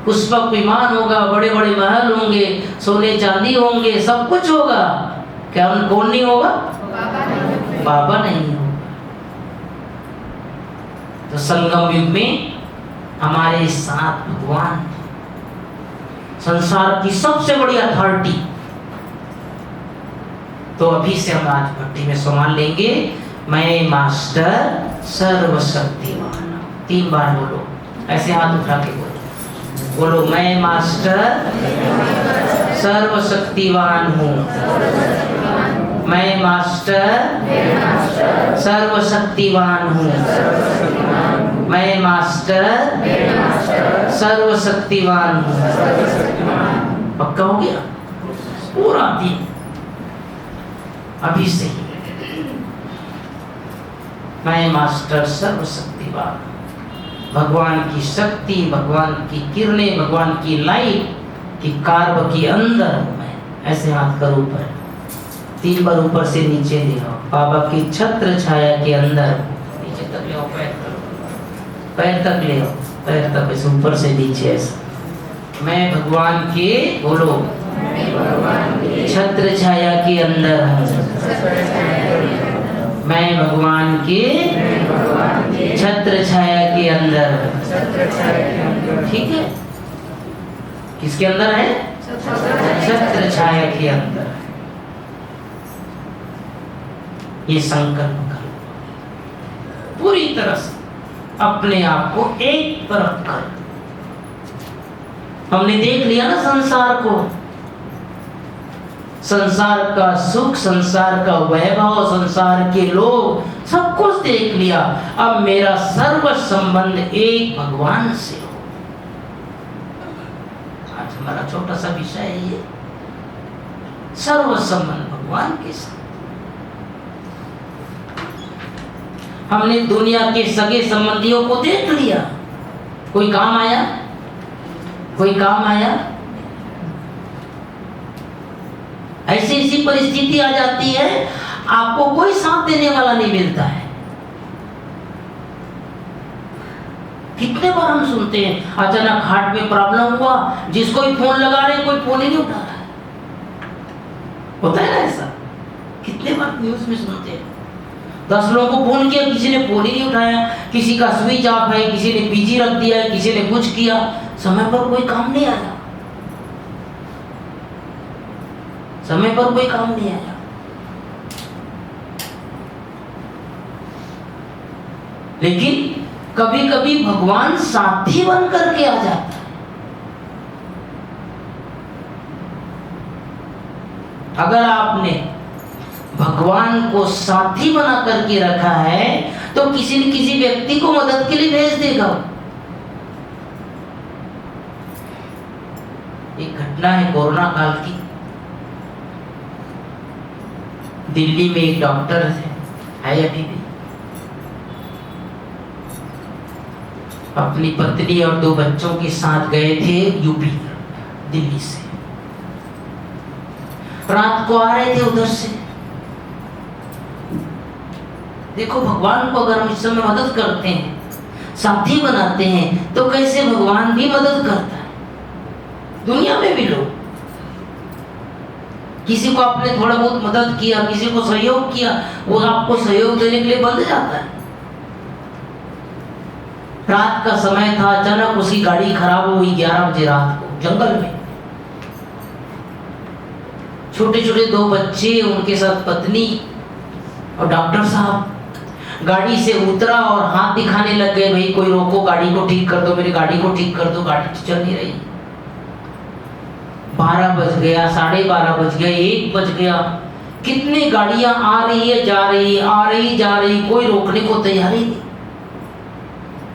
पुष्पक विमान होगा, बड़े बड़े महल होंगे, सोने चांदी होंगे, सब कुछ होगा। क्या कौन नहीं होगा? बाबा नहीं होगा। तो संगम युग में हमारे साथ भगवान, संसार की सबसे बड़ी अथॉरिटी। तो अभी से हम आज भट्टी में सम्मान लेंगे, मैं मास्टर सर्वशक्तिवान। 3 बार बोलो, ऐसे हाथ उठा के बोलो, मैं मास्टर सर्वशक्तिवान हूँ, मैं मास्टर सर्वशक्तिवान हूँ, मैं मास्टर सर्वशक्तिवान हूँ। पक्का हो गया? पूरा दिन अभी से मैं मास्टर सर्वशक्तिवान। भगवान की शक्ति, भगवान की किरणें, भगवान की लाइट की कार्ब के अंदर हूँ मैं। ऐसे हाथ करो ऊपर, 3 बार ऊपर से नीचे ले आओ। बाबा की छत्र छाया के अंदर नीचे तक ले आओ, पैर तक ले आओ, पैर तक ऐसे ऊपर से नीचे ऐसा। मैं भगवान के बोलो छत्र छाया के अंदर हूँ, मैं भगवान के छत्र छाया के अंदर। ठीक है, किसके अंदर है? छत्र छाया के अंदर। ये संकल्प करो, पूरी तरह से अपने आप को एक तरफ कर। हमने देख लिया ना संसार को, संसार का सुख, संसार का वैभव, संसार के लोग, सब कुछ देख लिया। अब मेरा सर्व संबंध एक भगवान से हो। आज हमारा छोटा सा विषय है ये, सर्व संबंध भगवान के साथ। हमने दुनिया के सगे संबंधियों को देख लिया, कोई काम आया? कोई काम आया? ऐसी ऐसी परिस्थिति आ जाती है, आपको कोई साथ देने वाला नहीं मिलता है। कितने बार हम सुनते हैं अचानक हार्ट में प्रॉब्लम हुआ, जिसको भी फोन लगा रहे कोई फोन ही नहीं उठा रहा है। होता है ना ऐसा, कितने बार न्यूज में सुनते हैं। 10 लोगों को फोन किया, किसी ने फोन ही नहीं उठाया, किसी का स्विच ऑफ है, किसी ने बिजी रख दिया है, किसी ने कुछ किया, समय पर कोई काम नहीं आया, समय पर कोई काम नहीं आया। लेकिन कभी कभी भगवान साथी बन करके आ जाता है। अगर आपने भगवान को साथी बना करके रखा है तो किसी न किसी व्यक्ति को मदद के लिए भेज देगा। एक घटना है कोरोना काल की। दिल्ली में एक डॉक्टर है अभी भी, अपनी पत्नी और 2 बच्चों के साथ गए थे यूपी, दिल्ली से। रात को आ रहे थे उधर से। देखो भगवान को अगर हम इस समय मदद करते हैं, साथी बनाते हैं, तो कैसे भगवान भी मदद करता है। दुनिया में भी लोग, किसी को आपने थोड़ा बहुत मदद किया, किसी को सहयोग किया, वो आपको सहयोग देने के लिए बंध जाता है। रात का समय था, अचानक उसकी गाड़ी खराब हो गई 11 बजे रात को जंगल में। छोटे छोटे 2 बच्चे, उनके साथ पत्नी और डॉक्टर साहब गाड़ी से उतरा और हाथ दिखाने लग गए, भाई कोई रोको, गाड़ी को ठीक कर दो, मेरी गाड़ी को ठीक कर दो, गाड़ी चल नहीं रही। 12 बज गया, 12:30 बज गया, 1 बज गया। कितनी गाड़ियां आ रही है, जा रही, आ रही जा रही, कोई रोकने को तैयार ही नहीं।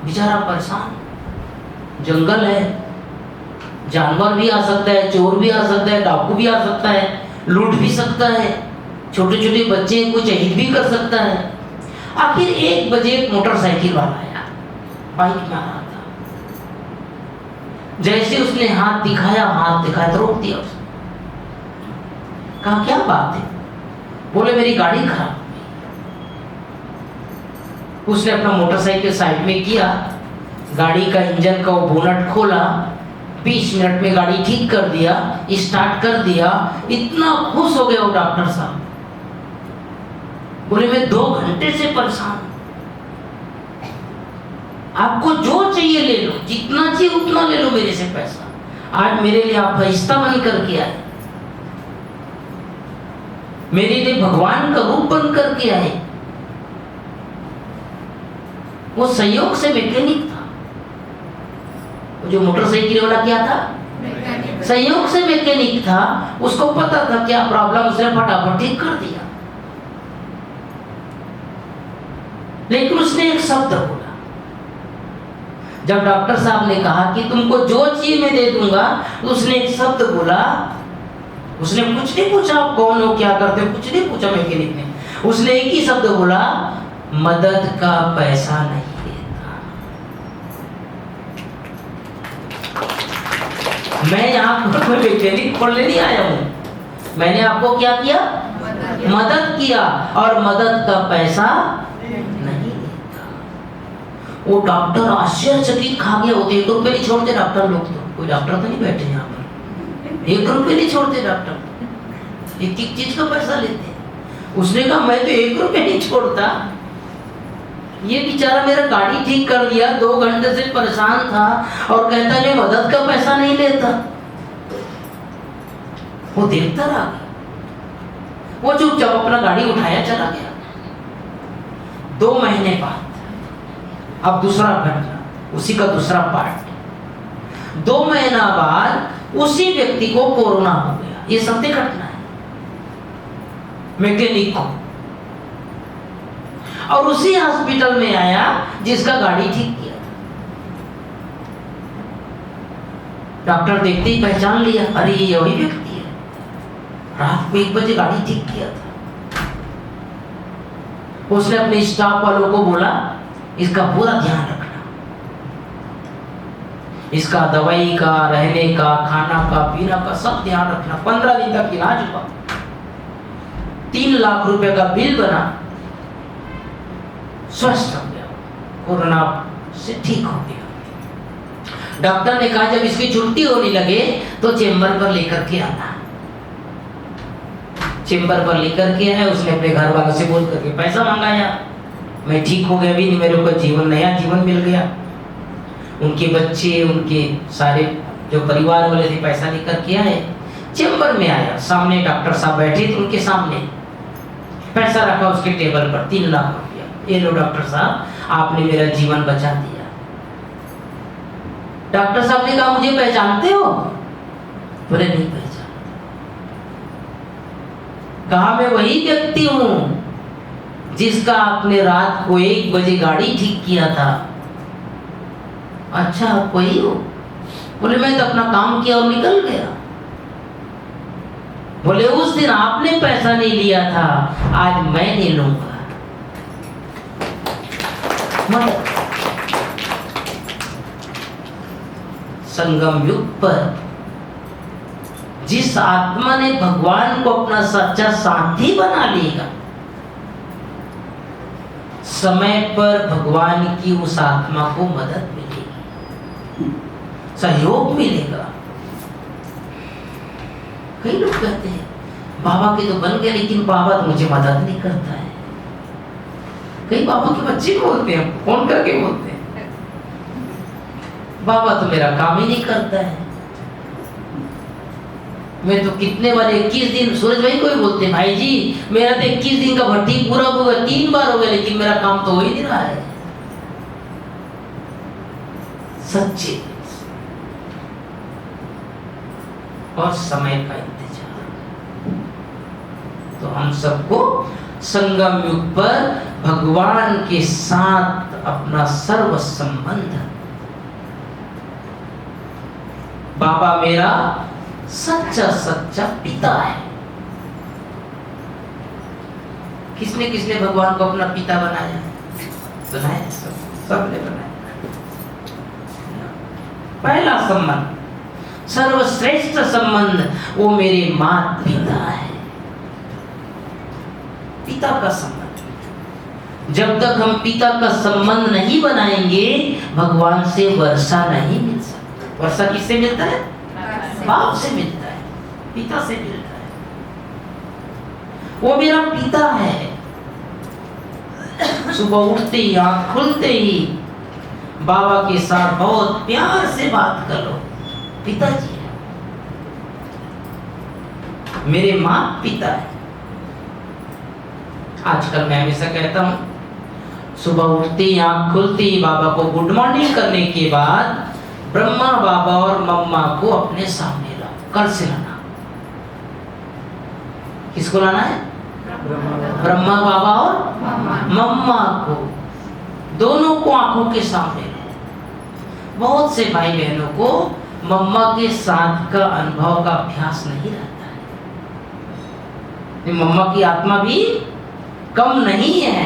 बेचारा परेशान। जंगल है, जानवर भी आ सकता है, चोर भी आ सकता है, डाकू भी आ सकता है, लूट भी सकता है, छोटे छोटे बच्चे को शहीद भी कर सकता है। आखिर 1 बजे एक मोटरसाइकिल वाला आया, बाइक में आ रहा था। जैसे उसने हाथ दिखाया तो रोक दिया उसने। कहा क्या बात है? बोले मेरी गाड़ी खराब। उसने अपना मोटरसाइकिल साइड में किया, गाड़ी का इंजन का वो बोनट खोला, 20 मिनट में गाड़ी ठीक कर दिया, स्टार्ट कर दिया। इतना खुश हो गया वो डॉक्टर साहब। बोले मैं 2 घंटे से परेशान, आपको जो चाहिए ले लो, जितना चाहिए उतना ले लो मेरे से पैसा। आज मेरे लिए आप फरिश्ता बन करके आए, मेरे लिए भगवान का रूप बन करके आए। वो संयोग से मैकेनिक था, वो जो मोटरसाइकिल वाला क्या था, संयोग से मैकेनिक था। उसको पता था क्या प्रॉब्लम, उसने फटाफट ठीक कर दिया। लेकिन उसने एक शब्द बोला। जब डॉक्टर साहब ने कहा कि तुमको जो चाहिए मैं दे दूंगा, तो उसने एक शब्द बोला। उसने कुछ नहीं पूछा आप कौन हो, क्या करते हो, कुछ नहीं पूछा मैकेनिक ने। उसने एक ही शब्द बोला, मदद का पैसा नहीं देता। मैं यहाँ पर कोई मैकेनिक खोलने नहीं आया हूँ। मैंने आपको क्या किया? मदद किया, और मदद का पैसा नहीं देता। वो डॉक्टर आश्चर्यचकित खा गया। वो 1 रुपये नहीं छोड़ते डॉक्टर लोग, तो कोई डॉक्टर तो नहीं बैठे यहाँ पर, 1 रुपये नहीं छोड़ते डॉक्टर, एक चीज का पैसा लेते। उसने कहा मैं तो 1 रुपये नहीं छोड़ता। ये बेचारा मेरा गाड़ी ठीक कर दिया, 2 घंटे से परेशान था, और कहता मैं मदद का पैसा नहीं लेता। वो देखता रहा, वो चुपचाप अपना गाड़ी उठाया चला गया। 2 महीने बाद अब दूसरा घटना, उसी का दूसरा पार्ट। 2 महीना बाद उसी व्यक्ति को कोरोना हो गया। ये सत्य घटना है, मैकेनिक को, और उसी हॉस्पिटल में आया जिसका गाड़ी ठीक किया था। डॉक्टर देखते ही पहचान लिया, अरे ये वही व्यक्ति है, रात को 1 बजे गाड़ी ठीक किया था। उसने अपने स्टाफ वालों को बोला, इसका पूरा ध्यान रखना, इसका दवाई का, रहने का, खाना का, पीना का सब ध्यान रखना। 15 दिन तक इलाज हुआ, 3 लाख रुपए का बिल बना, स्वस्थ हो गया, कोरोना से ठीक हो गया। डॉक्टर ने कहा जब इसकी छुट्टी होने लगे तो चेंबर पर लेकर के आना। चेम्बर पर लेकर के आया, उसने अपने घर वालों से बोल करके पैसा मंगाया, मैं ठीक हो गया, भी नहीं मेरे को जीवन, नया जीवन मिल गया। उनके बच्चे, उनके सारे जो परिवार वाले थे पैसा लेकर के आए, चेम्बर में आया, सामने डॉक्टर साहब बैठे थे, उनके सामने पैसा रखा उसके टेबल पर, 3 लाख रुपया, ये लो डॉक्टर साहब, आपने मेरा जीवन बचा दिया। डॉक्टर साहब ने कहा मुझे पहचानते हो? बोले नहीं पहचान। कहा मैं वही व्यक्ति हूं जिसका आपने रात को 1 बजे गाड़ी ठीक किया था। अच्छा आप वही हो? बोले मैं तो अपना काम किया और निकल गया। बोले उस दिन आपने पैसा नहीं लिया था, आज मैं नहीं लूंगा। मतलब संगम युग पर जिस आत्मा ने भगवान को अपना सच्चा साथी बना लेगा, समय पर भगवान की उस आत्मा को मदद मिलेगी, सहयोग मिलेगा। कई लोग कहते हैं बाबा के तो बन गए लेकिन बाबा तो मुझे मदद नहीं करता है। कई बाबा के बच्चे बोलते हैं, फोन करके बोलते हैं बाबा तो मेरा काम ही नहीं करता है। मैं तो कितने बार 21 दिन, सूरज भाई को भी बोलते हैं भाई जी मेरा तो 21 दिन का भट्टी पूरा हो गया, 3 बार हो गया लेकिन मेरा काम तो हो ही नहीं रहा है। सच्चे और समय का इंतजार। तो हम सबको संगम युग पर भगवान के साथ अपना सर्व संबंध, बाबा मेरा सच्चा सच्चा पिता है। किसने किसने भगवान को अपना पिता बनाया? बनाया, सबने बनाया। पहला संबंध, सर्वश्रेष्ठ संबंध, वो मेरे माता पिता है। पिता का संबंध, जब तक हम पिता का संबंध नहीं बनाएंगे भगवान से वर्षा नहीं मिल सकता। वर्षा किससे मिलता है? बाप से मिलता है, पिता से मिलता है। वो मेरा पिता है। सुबह उठते ही, आंख खुलते ही बाबा के साथ बहुत प्यार से बात करो, पिताजी है, मेरे माँ पिता है। आजकल मैं हमेशा कहता हूँ सुबह उठते ही, आंख खुलते ही बाबा को गुड मॉर्निंग करने के बाद ब्रह्मा बाबा और मम्मा को अपने सामने लाओ। कल से लाना। किसको लाना है? ब्रह्मा बाबा और मम्मा को, दोनों को आंखों के सामने लाओ। बहुत से भाई बहनों को मम्मा के साथ का अनुभव का अभ्यास नहीं रहता है। मम्मा की आत्मा भी कम नहीं है।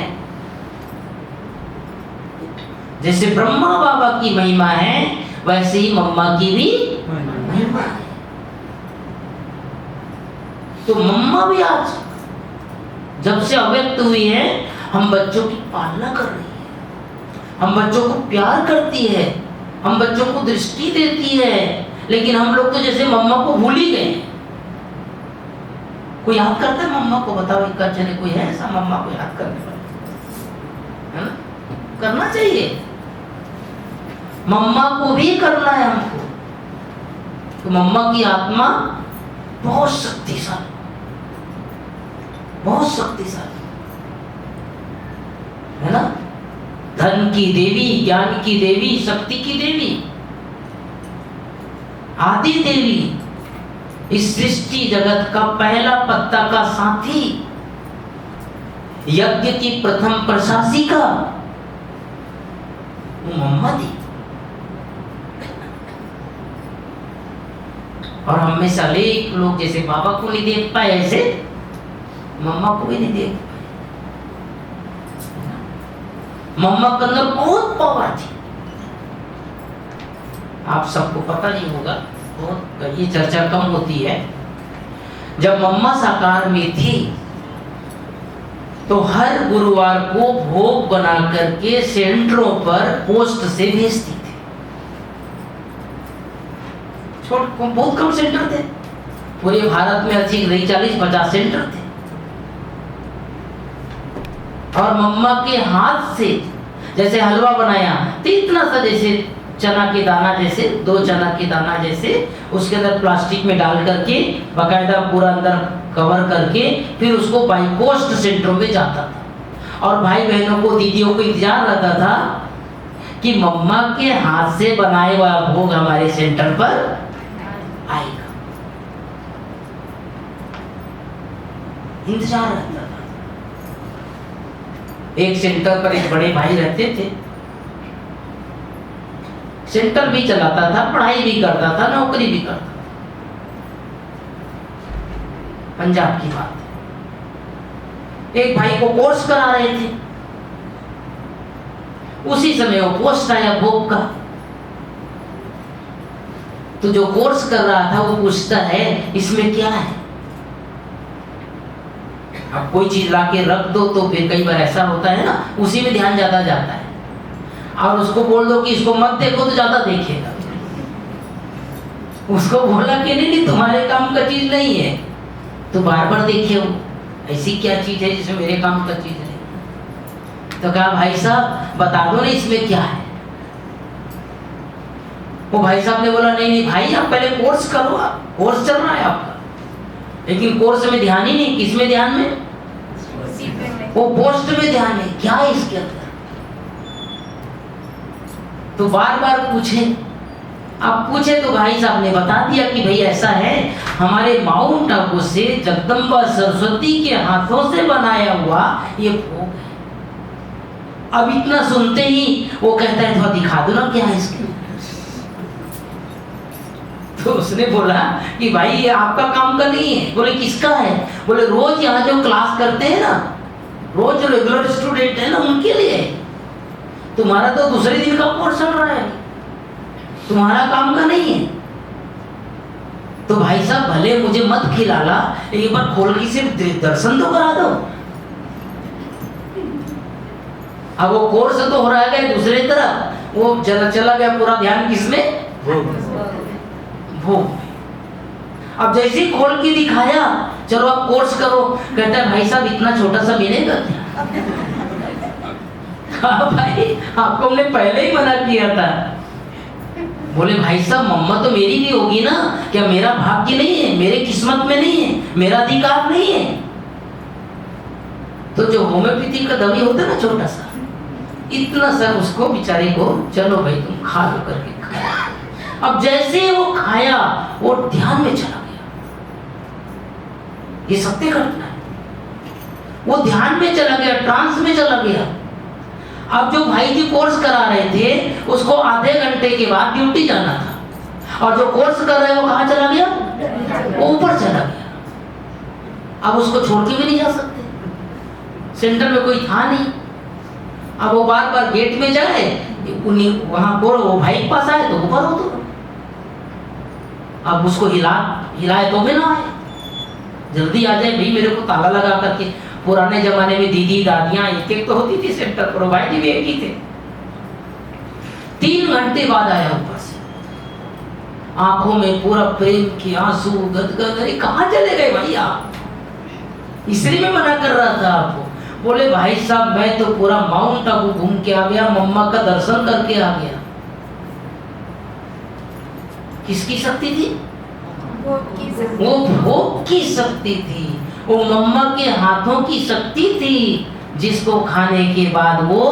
जैसे ब्रह्मा बाबा की महिमा है वैसे ही मम्मा की भी महिमा है। तो मम्मा भी आज जब से अव्यक्त हुई है, हम बच्चों की पालना कर रही है, हम बच्चों को प्यार करती है, हम बच्चों को दृष्टि देती है। लेकिन हम लोग तो जैसे मम्मा को भूल ही गए। कोई याद करता है मम्मा को? बताओ एक चले, कोई है ऐसा मम्मा को याद करने वाला? है ना? करना चाहिए, मम्मा को भी करना है हमको। तो मम्मा की आत्मा बहुत शक्तिशाली, बहुत शक्तिशाली है ना। धन की देवी, ज्ञान की देवी, शक्ति की देवी, आदि देवी, इस सृष्टि जगत का पहला पत्ता का साथी, यज्ञ की प्रथम प्रशासिका, वो मम्मा थी। और हम में से अनेक लोग जैसे बाबा को नहीं देख पाए, ऐसे मम्मा को भी नहीं देख पाए। मम्मा के अंदर बहुत पावर थी। आप सबको पता नहीं होगा, बहुत ये चर्चा कम होती है। जब मम्मा साकार में थी तो हर गुरुवार को भोग बना करके सेंटरों पर पोस्ट से भेजती थी। बहुत कम सेंटर थे पूरे भारत में, अच्छी 40-50 सेंटर थे। और मम्मा के हाथ से जैसे हलवा बनाया तो इतना सा जैसे चना के दाना जैसे 2 चना के दाना जैसे उसके अंदर प्लास्टिक में डाल करके बाकायदा पूरा अंदर कवर करके फिर उसको बाई पोस्ट सेंटरों में जाता था। और भाई बहनों को दीदियों को इंतजार रहता था कि मम्मा के हाथ से बनाए हुआ भोग हमारे सेंटर पर आएगा, इंतजार रहता था। एक सेंटर पर एक बड़े भाई रहते थे, सेंटर भी चलाता था, पढ़ाई भी करता था, नौकरी भी करता था। पंजाब की बात है। एक भाई को कोर्स करा रहे थे, उसी समय वो पोस्ट आया भोग का। तो जो कोर्स कर रहा था वो पूछता है इसमें क्या है। अब कोई चीज लाके रख दो तो फिर कई बार ऐसा होता है ना, उसी में ध्यान ज्यादा जाता है। और उसको बोल दो कि इसको मत देखो तो ज्यादा देखेगा। उसको बोला कि नहीं तुम्हारे काम का चीज नहीं है, तो बार बार देखे हो, ऐसी क्या चीज है जिसमें मेरे काम का चीज नहीं। तो कहा भाई साहब बता दो ना इसमें क्या है। वो भाई साहब ने बोला नहीं नहीं भाई आप पहले कोर्स करो, कोर्स चल रहा है आपका, लेकिन कोर्स में ध्यान ही नहीं। किसमें ध्यान में? वो पोस्ट में ध्यान है, क्या है इसके अंदर। तो बार बार पूछे, अब पूछे तो भाई साहब ने बता दिया कि भाई ऐसा है, हमारे माउंट आबू से जगदम्बा सरस्वती के हाथों से बनाया हुआ ये भोग है। अब इतना सुनते ही वो कहता है थोड़ा दिखा दो ना क्या है इसके। तो उसने बोला कि भाई ये आपका काम का नहीं है। बोले किसका है? बोले रोज यहाँ जो क्लास करते हैं ना, रोज जो रेगुलर स्टूडेंट है ना उनके लिए। तुम्हारा तो दूसरे दिन का कोर्स चल रहा है, तुम्हारा काम का नहीं है। तो भाई साहब भले मुझे मत खिलाना, एक बार खोल के सिर्फ दर्शन तो करा दो। अब वो कोर्स तो हो रहा है दूसरे तरफ, वो चला गया पूरा ध्यान किसमें? भोग में। अब जैसे ही खोल के दिखाया चलो आप कोर्स करो, कहता है भाई साहब इतना छोटा सा मिलेगा क्या? हाँ भाई आपको हमने पहले ही मना किया था। बोले भाई साहब मम्मा तो मेरी भी होगी ना, क्या मेरा भाग्य नहीं है, मेरे किस्मत में नहीं है, मेरा अधिकार नहीं है? तो जो होम्योपैथी का दवाई होता है ना छोटा सा, इतना सा उसको बेचारे को चलो भाई तुम खा लो करके खाया। अब जैसे वो खाया वो ध्यान में चला गया। ये सत्य घटना है। वो ध्यान में चला गया, ट्रांस में चला गया। अब जो भाई जी कोर्स करा रहे थे उसको आधे घंटे के बाद ड्यूटी जाना था, और जो कोर्स कर रहे हैं वो कहाँ चला गया? वो ऊपर चला गया। अब उसको छोड़ के भी नहीं जा सकते, सेंटर में कोई था नहीं। अब वो बार बार गेट में जाए, वहां वो भाई के पास आए तो ऊपर हो। तो अब उसको हिलाए तो भी ना आए, जल्दी आ जाए भाई मेरे को ताला लगा करके। पुराने जमाने में दीदी दादियां एक तो होती थी सेंटर पर, भाई जी भी एक ही थे। 3 घंटे बाद आया ऊपर से, आंखों में पूरा प्रेम के आंसू गदगद। अरे कहाँ चले गए भाई आप? इसलिए मैं मना कर रहा था आपको। बोले भाई साहब मैं तो पूरा माउंट आबू घूम के आ गया, मम्मा का दर्शन करके आ गया। किसकी शक्ति थी? वो भोग की शक्ति थी, वो मम्मा के हाथों की शक्ति थी, जिसको खाने के बाद वो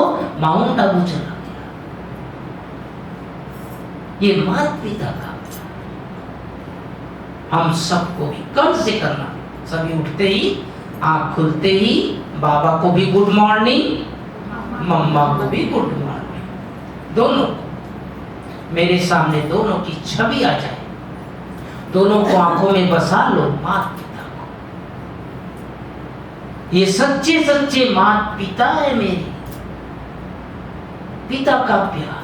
माउंट आबू चला गया। ये माता पिता का हम सबको भी कम से करना। सभी उठते ही, आँख खुलते ही बाबा को भी गुड मॉर्निंग, मम्मा को भी गुड मॉर्निंग। दोनों मेरे सामने दोनों की छवि आ जाए, दोनों को आंखों में बसा लो। माता पिता को, ये सच्चे सच्चे माता पिता है मेरी, पिता का प्यार।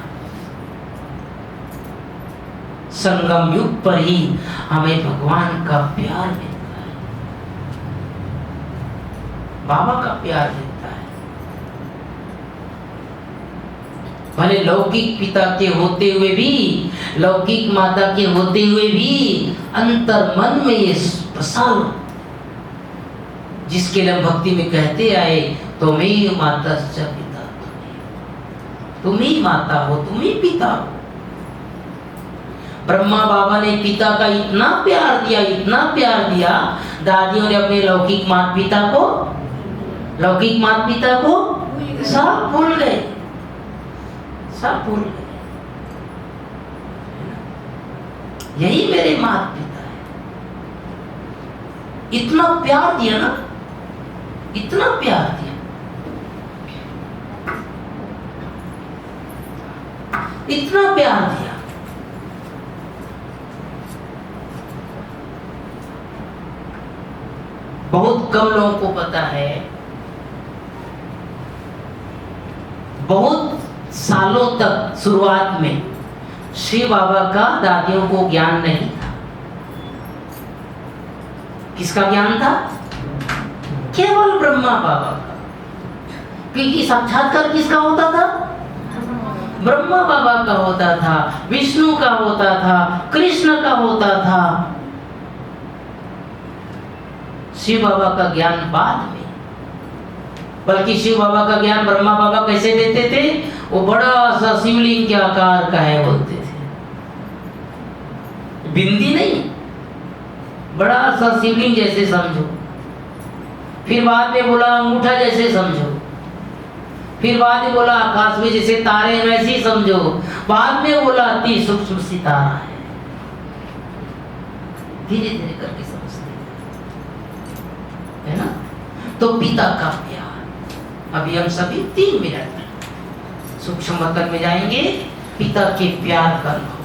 संगम युग पर ही हमें भगवान का प्यार मिलता है, बाबा का प्यार मिलता है। भले लौकिक पिता के होते हुए भी, लौकिक माता के होते हुए भी अंतर मन में ये बसा लो, जिसके लिए भक्ति में कहते आए तुम्ही मातश्च पिता, तुम्ही माता हो, तुम्ही पिता हो। ब्रह्मा बाबा ने पिता का इतना प्यार दिया, इतना प्यार दिया, दादियों ने अपने लौकिक माता पिता को सब भूल गए, सब भूल गए। यही मेरे माता पिता है। इतना प्यार दिया ना, इतना प्यार दिया, इतना प्यार दिया। बहुत कम लोगों को पता है, बहुत सालों तक शुरुआत में शिव बाबा का दादियों को ज्ञान नहीं था। किसका ज्ञान था? केवल ब्रह्मा बाबा का। क्योंकि साक्षात्कार किसका होता था? ब्रह्मा बाबा का होता था, विष्णु का होता था, कृष्ण का होता था। शिव बाबा का ज्ञान बाद में। बल्कि शिव बाबा का ज्ञान ब्रह्मा बाबा कैसे देते थे? वो बड़ा सा शिवलिंग के आकार का है बोलते थे, बिंदी नहीं, बड़ा सा शिवलिंग जैसे समझो। फिर बाद में बोला अंगूठा जैसे समझो। फिर बाद में बोला आकाश में जैसे तारे हैं वैसे ही समझो। बाद में बोला अति सूक्ष्म सितारा है। धीरे धीरे करके समझते है ना। तो पिता का प्यार। अभी हम सभी 3 मिनट सूक्ष्म वतन में जाएंगे, पिता के प्यार का अनुभव।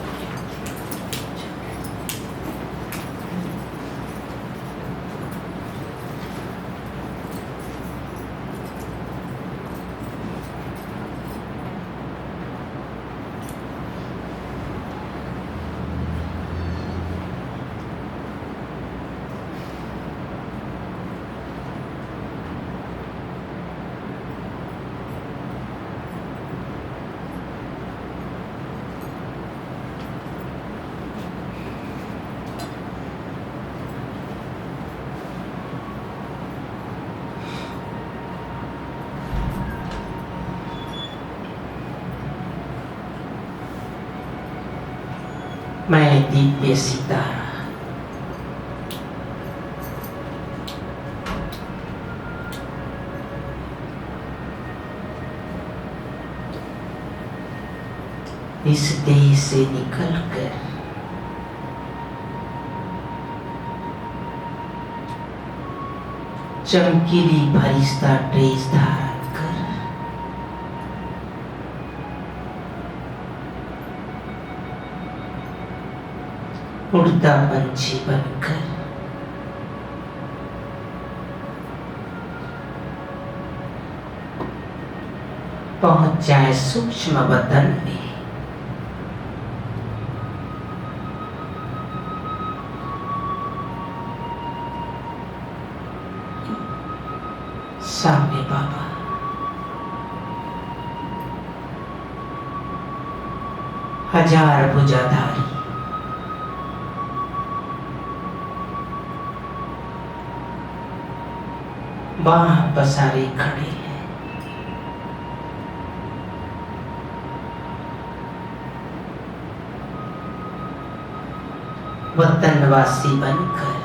मैं दिव्य सितारा, इस देह से निकलकर चमकीली फरिश्ता ड्रेस धारण कर उड़ता पंछी बनकर पहुंच जाए सूक्ष्म वतन में। सामने बाबा, हजार भुजाधारी, बाह पसारे खड़े हैं। वतनवासी बनकर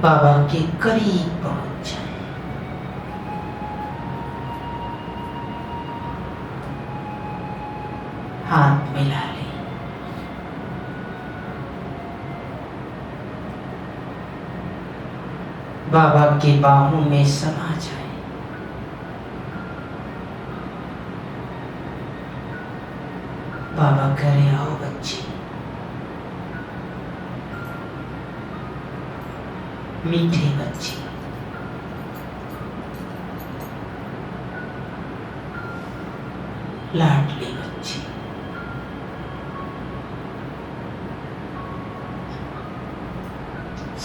बाबा के करीब पहुंच जाए। हाथ मिला ले। बाबा के बाहों में समा जाए। बाबा करे आओ बच्चे, मीठे बच्चे, लाडले बच्चे,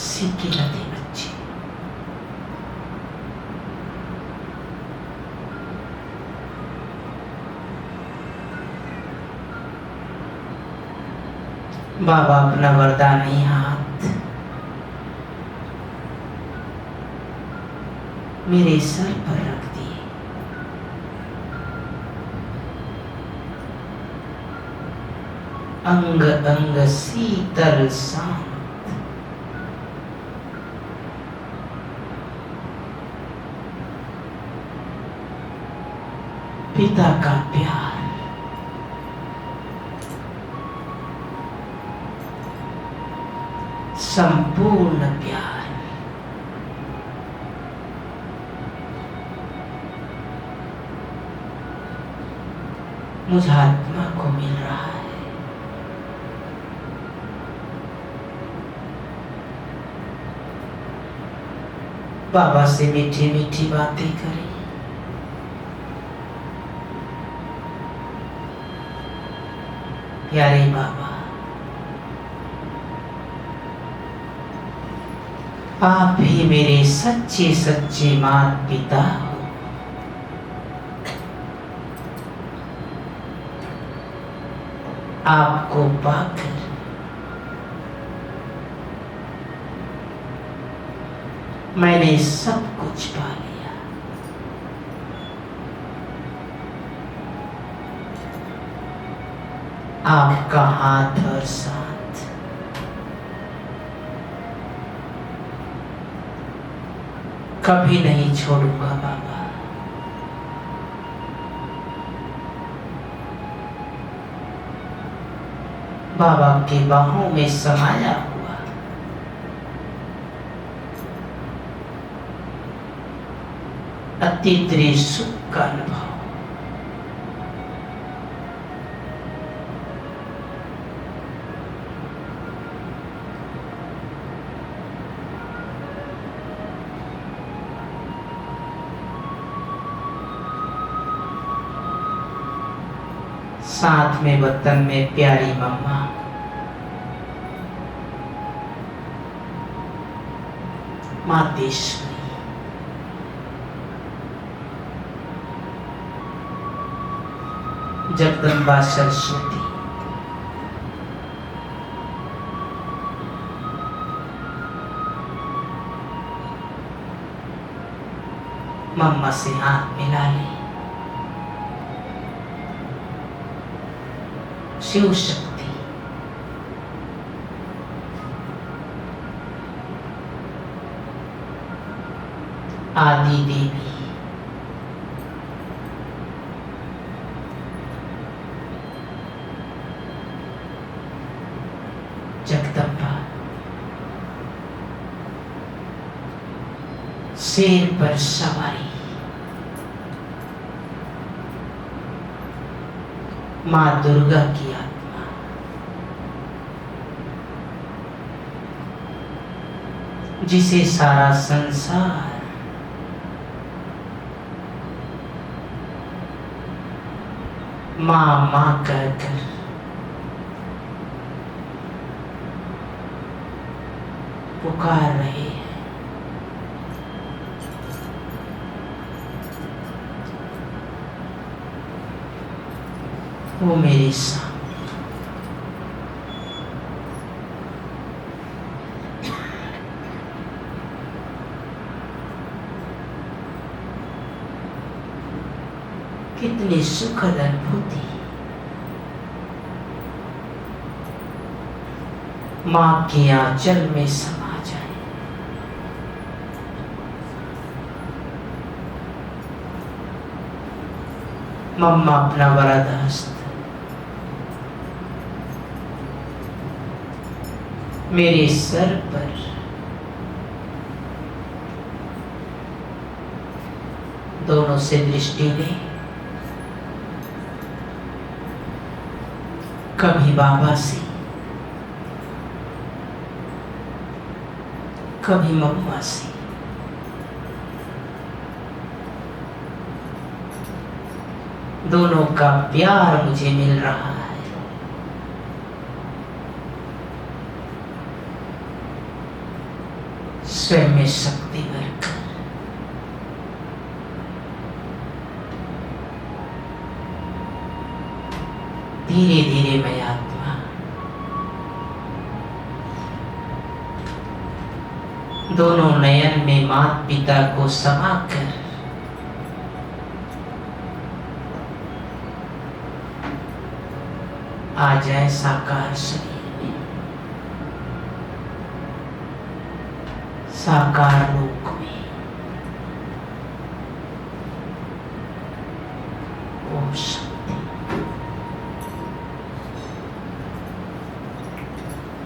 सीखे लगे बच्चे, बाबा अपना वरदानी हाथ मेरे सर पर रख दिए। अंग अंग शीतल शांत, पिता का प्यार, संपूर्ण प्यार मुझ आत्मा को मिल रहा है। बाबा से मीठी मीठी बातें करें, प्यारे बाबा आप ही मेरे सच्चे सच्चे माता पिता हो। आपको पाकर मैंने सब कुछ पा लिया। आपका हाथ और साथ कभी नहीं छोड़ूंगा बाबा। बाबा के बाहों में समाया हुआ अतीन्द्रिय सुख का अनुभव साथ में वतन में प्यारी मम्मा, मातेश्वरी, जगदम्बा सरस्वती, मम्मा से हाथ मिला ले। शिव शक्ति, आदि देवी, जगदम्बा, शेर पर सवारी, माँ दुर्गा की आत्मा, जिसे सारा संसार माँ माँ कहकर पुकार रहे हैं। वो मेरे सामने कितनी सुखद अनुभूति, माँ के आंचल में समा जाए। मम्मा अपना वरद हस्त मेरे सर पर दोनों से दृष्टि ले, कभी बाबा से, कभी मम्मा से। दोनों का प्यार मुझे मिल रहा है। स्वयं में शक्ति भरकर धीरे धीरे मैं आत्मा माता पिता को समा कर आ जाए साकार शरीर में, साकार लोक में। ओम शांति।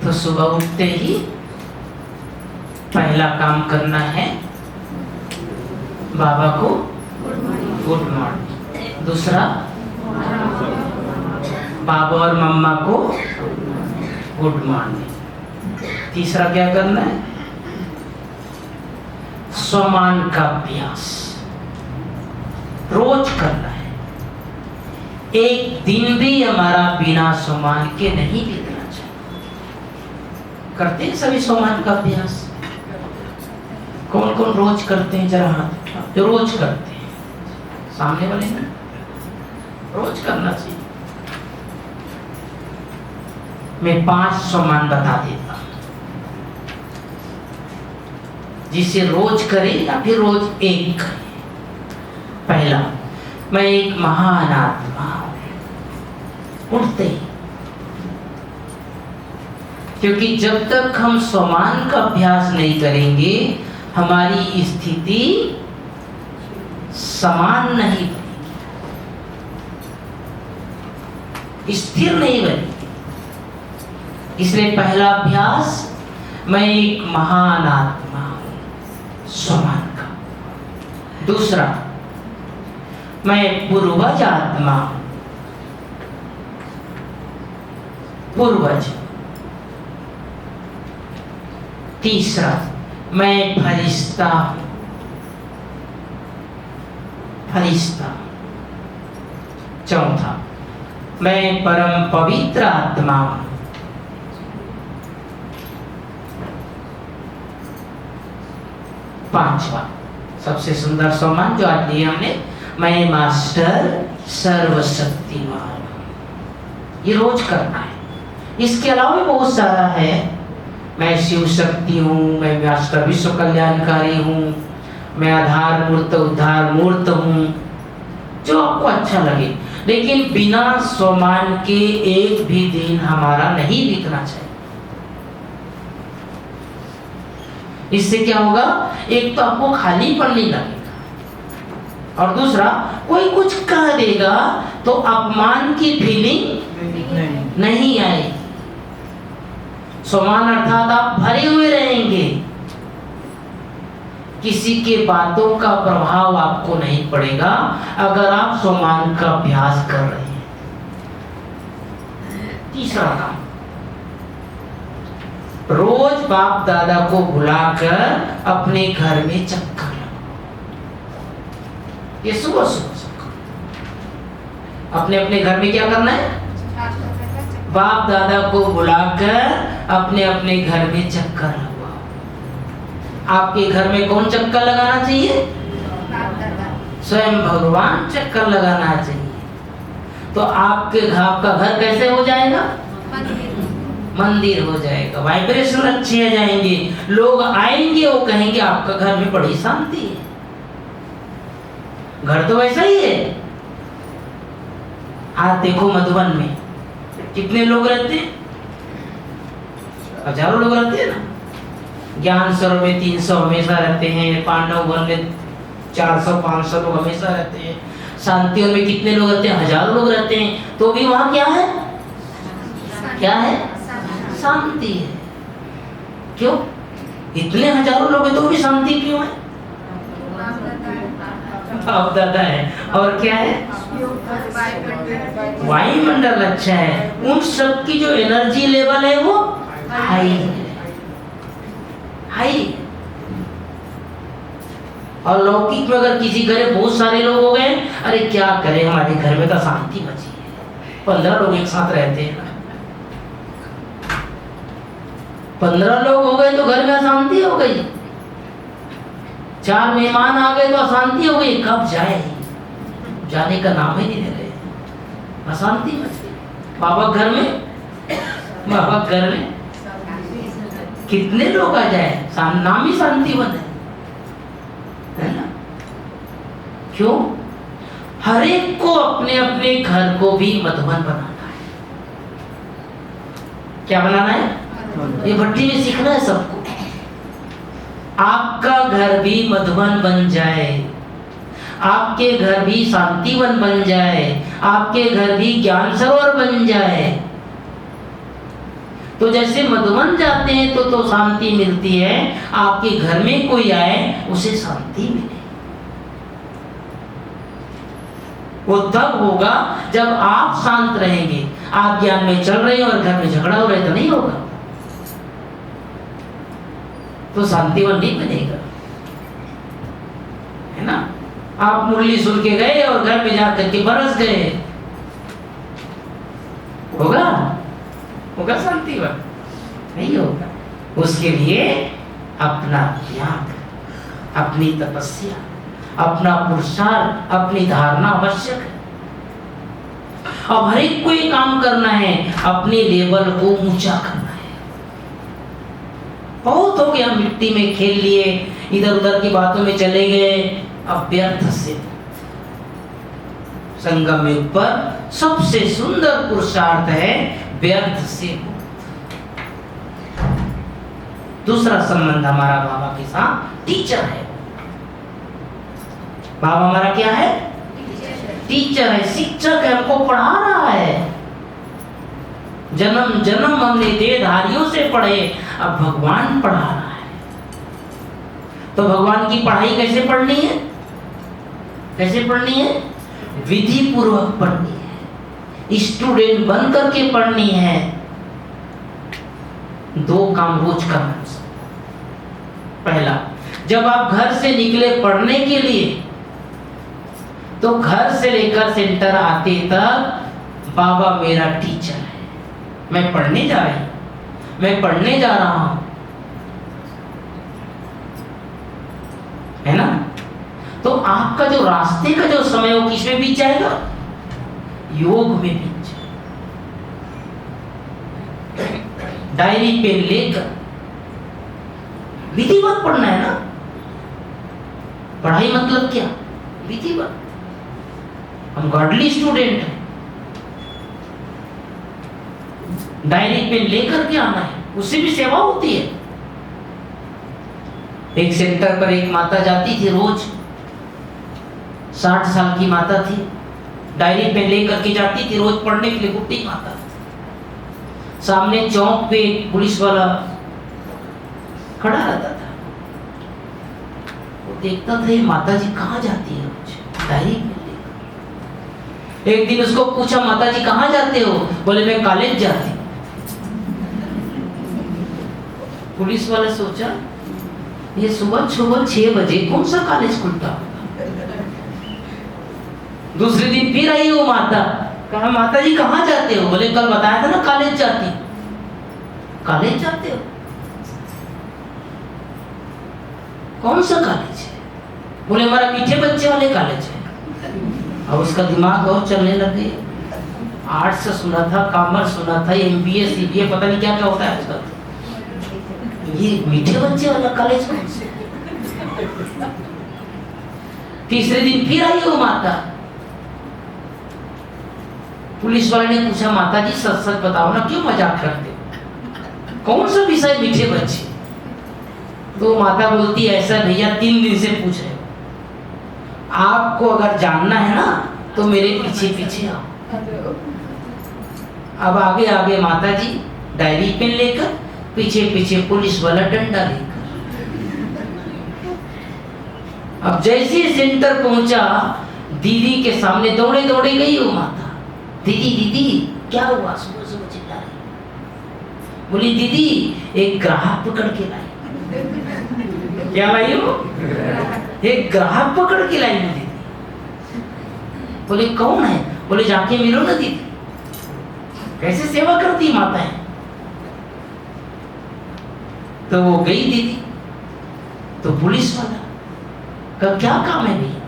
तो सुबह उठते ही पहला काम करना है बाबा को गुड मॉर्निंग, दूसरा बाबा और मम्मा को गुड मॉर्निंग, तीसरा क्या करना है स्वमान का अभ्यास रोज करना है। एक दिन भी हमारा बिना स्वमान के नहीं बीतना चाहिए। करते हैं सभी स्वमान का अभ्यास? कौन कौन रोज करते हैं जरा हाथ उठाओ। जो रोज करते हैं सामने वाले ना, रोज करना चाहिए। मैं 5 स्वमान बता देता हूं, जिसे रोज करे या फिर रोज एक करे। पहला, मैं एक महान आत्मा हूं, उठते ही। क्योंकि जब तक हम स्वमान का अभ्यास नहीं करेंगे हमारी स्थिति समान नहीं बनेगी, स्थिर नहीं बनेगी। इसलिए पहला अभ्यास, मैं एक महान आत्मा हूं, स्वमान का। दूसरा, मैं पूर्वज आत्मा हूं, पूर्वज। तीसरा, मैं फरिश्ता हूं, फरिश्ता। चौथा, मैं परम पवित्र आत्मा हूं। पांचवा, सबसे सुंदर सम्मान जो आज लिया हमने, मैं मास्टर सर्वशक्तिमान। ये रोज करना है। इसके अलावा भी बहुत सारा है। मैं शिव शक्ति हूँ, मैं मास्टर विश्व कल्याणकारी हूँ, मैं आधार मूर्त उद्धार मूर्त हूँ, जो आपको अच्छा लगे। लेकिन बिना स्वमान के एक भी दिन हमारा नहीं बीतना चाहिए। इससे क्या होगा, एक तो आपको खाली पड़ने लगेगा, और दूसरा कोई कुछ कह देगा तो अपमान की फीलिंग नहीं आएगी। स्वमान अर्थात आप भरे हुए रहेंगे, किसी के बातों का प्रभाव आपको नहीं पड़ेगा अगर आप स्वमान का अभ्यास कर रहे हैं। तीसरा काम, रोज बाप दादा को बुलाकर अपने घर में चक्कर लगाओ। ये सुबह सुबह अपने अपने घर में क्या करना है, बाप दादा को बुलाकर अपने अपने घर में चक्कर लगवाओ। आपके घर में कौन चक्कर लगाना चाहिए? स्वयं भगवान चक्कर लगाना चाहिए। तो आपका घर कैसे हो जाएगा? मंदिर हो जाएगा। वाइब्रेशन अच्छे आ जाएंगे, लोग आएंगे, वो कहेंगे आपका घर में बड़ी शांति है। घर तो वैसा ही है। आज देखो मधुबन में कितने लोग रहते हैं? हजारों लोग रहते हैं ना। ज्ञान सरोवर में 300 हमेशा रहते हैं, पांडव वन में 400-500 लोग हमेशा रहते हैं, शांतिवन में कितने लोग रहते हैं? हजारों लोग रहते हैं। तो भी वहां क्या है? क्या है? शांति है। क्यों? इतने हजारों लोग हैं तो भी शांति क्यों है? बाप दादा है। और क्या है? वायुमंडल अच्छा है। उन सब की जो एनर्जी लेवल है वो हाई हाई। और लौकिक में अगर किसी घर में बहुत सारे लोग हो गए, अरे क्या करें, हमारे घर में तो शांति बची है। 15 लोग एक साथ रहते हैं ना, 15 लोग हो गए तो घर में अशांति हो गई। 4 मेहमान आ गए तो अशांति हो गई। कब जाए, जाने का नाम ही नहीं ले रहे, अशांति मच गई। बाबा घर में, बाबा घर में कितने लोग आ जाए, नाम ही शांति बने। क्यों? हर एक को अपने अपने घर को भी मधुबन बनाना है। क्या बनाना है? ये भट्टी में सीखना है सबको। आपका घर भी मधुबन बन जाए, आपके घर भी शांतिवन बन जाए, आपके घर भी ज्ञान सरोवर बन जाए। तो जैसे मधुबन जाते हैं तो शांति मिलती है, आपके घर में कोई आए उसे शांति मिले। वो तब होगा जब आप शांत रहेंगे। आप ज्ञान में चल रहे हैं और घर में झगड़ा हो रहा है तो नहीं होगा, तो शांतिवन नहीं बनेगा, है ना। आप मुरली सुन के गए और घर में जाकर के बरस गए, होगा? होगा शांतिवन? नहीं होगा। उसके लिए अपना त्याग, अपनी तपस्या, अपना पुरुषार्थ, अपनी धारणा आवश्यक है। अब हर एक को ये काम करना है, अपने लेवल को ऊंचा करना है। बहुत हो गया, मिट्टी में खेल लिए, इधर उधर की बातों में चले गए, अब व्यर्थ से। संगम युग पर सबसे सुंदर पुरुषार्थ है व्यर्थ से। दूसरा संबंध हमारा बाबा के साथ टीचर है। बाबा हमारा क्या है? टीचर है, शिक्षक है, हमको पढ़ा रहा है। जन्म जन्म हमने देहधारियों से पढ़े, अब भगवान पढ़ा रहा है। तो भगवान की पढ़ाई कैसे पढ़नी है? कैसे पढ़नी है? विधि पूर्वक पढ़नी है, स्टूडेंट बन करके पढ़नी है। दो काम रोज करना। पहला, जब आप घर से निकले पढ़ने के लिए, तो घर से लेकर सेंटर आते तक बाबा मेरा टीचर है, मैं पढ़ने जा रही हूं, मैं पढ़ने जा रहा हूं, है ना। तो आपका जो रास्ते का जो समय वो किस में बीत जाएगा? योग में बीत जाएगा। डायरी पेन लेकर विधिवत पढ़ना है ना। पढ़ाई मतलब क्या? विधिवत। हम गॉडली स्टूडेंट हैं, डायरी पेन लेकर के आना है, उससे भी सेवा होती है। एक सेंटर पर एक माता जाती थी रोज, 60 साल की माता थी, डायरी पेन लेकर के जाती थी रोज पढ़ने के लिए। बुढ़ी माता, सामने चौक पे पुलिस वाला खड़ा रहता था, वो देखता था ये माता जी कहाँ जाती है रोज डायरी पेन लेकर। एक दिन उसको पूछा, माता जी कहाँ जाते हो? बोले मैं कॉलेज जाती। पुलिस वाला सोचा ये सुबह 6 बजे कौन सा कॉलेज खुलता होगा। दूसरे दिन फिर आई वो माता, कहा माता जी कहाँ जाते हो? बोले कल बताया था ना कॉलेज जाती। कॉलेज जाते हो? कौन सा कॉलेज है? बोले हमारा मीठे बच्चे वाले कॉलेज है। अब उसका दिमाग और चलने लगे। आर्ट्स से सुना था, कॉमर्स सुना था, MBA CBA पता नहीं क्या क्या होता है आजकल। ये मीठे बच्चे वाला कॉलेज कौन से? तीसरे दिन फिर आई वो माता। पुलिस वाले ने पूछा, माता जी सच सच बताओ ना, क्यों मजाक करते हो? कौन सा विषय मीठे बच्चे? तो माता बोलती ऐसा भैया 3 दिन से पूछ रहे हो, आपको अगर जानना है ना तो मेरे पीछे पीछे आओ। अब आगे आगे माता जी डायरी पेन लेकर, पीछे पीछे पुलिस वाला डंडा लेकर। अब जैसे सेंटर पहुंचा, दीदी के सामने दौड़े दौड़े गई वो माता। दीदी दीदी क्या हुआ? सुबह सुबह चिल्ला रही। बोली दीदी एक ग्राहक पकड़ के लाई। क्या लाई हो? एक ग्राहक पकड़ के लाई दीदी। बोले कौन है? बोले जाके मिलो ना दीदी। कैसे सेवा करती माता है। तो वो गई दीदी, तो पुलिस वाला का क्या काम है भैया?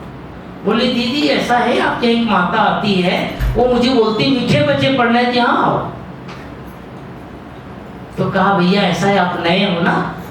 बोले दीदी ऐसा है, आपके एक माता आती है, वो मुझे बोलती मीठे बच्चे पढ़ने यहाँ आओ। तो कहा भैया ऐसा है, आप नए हो ना,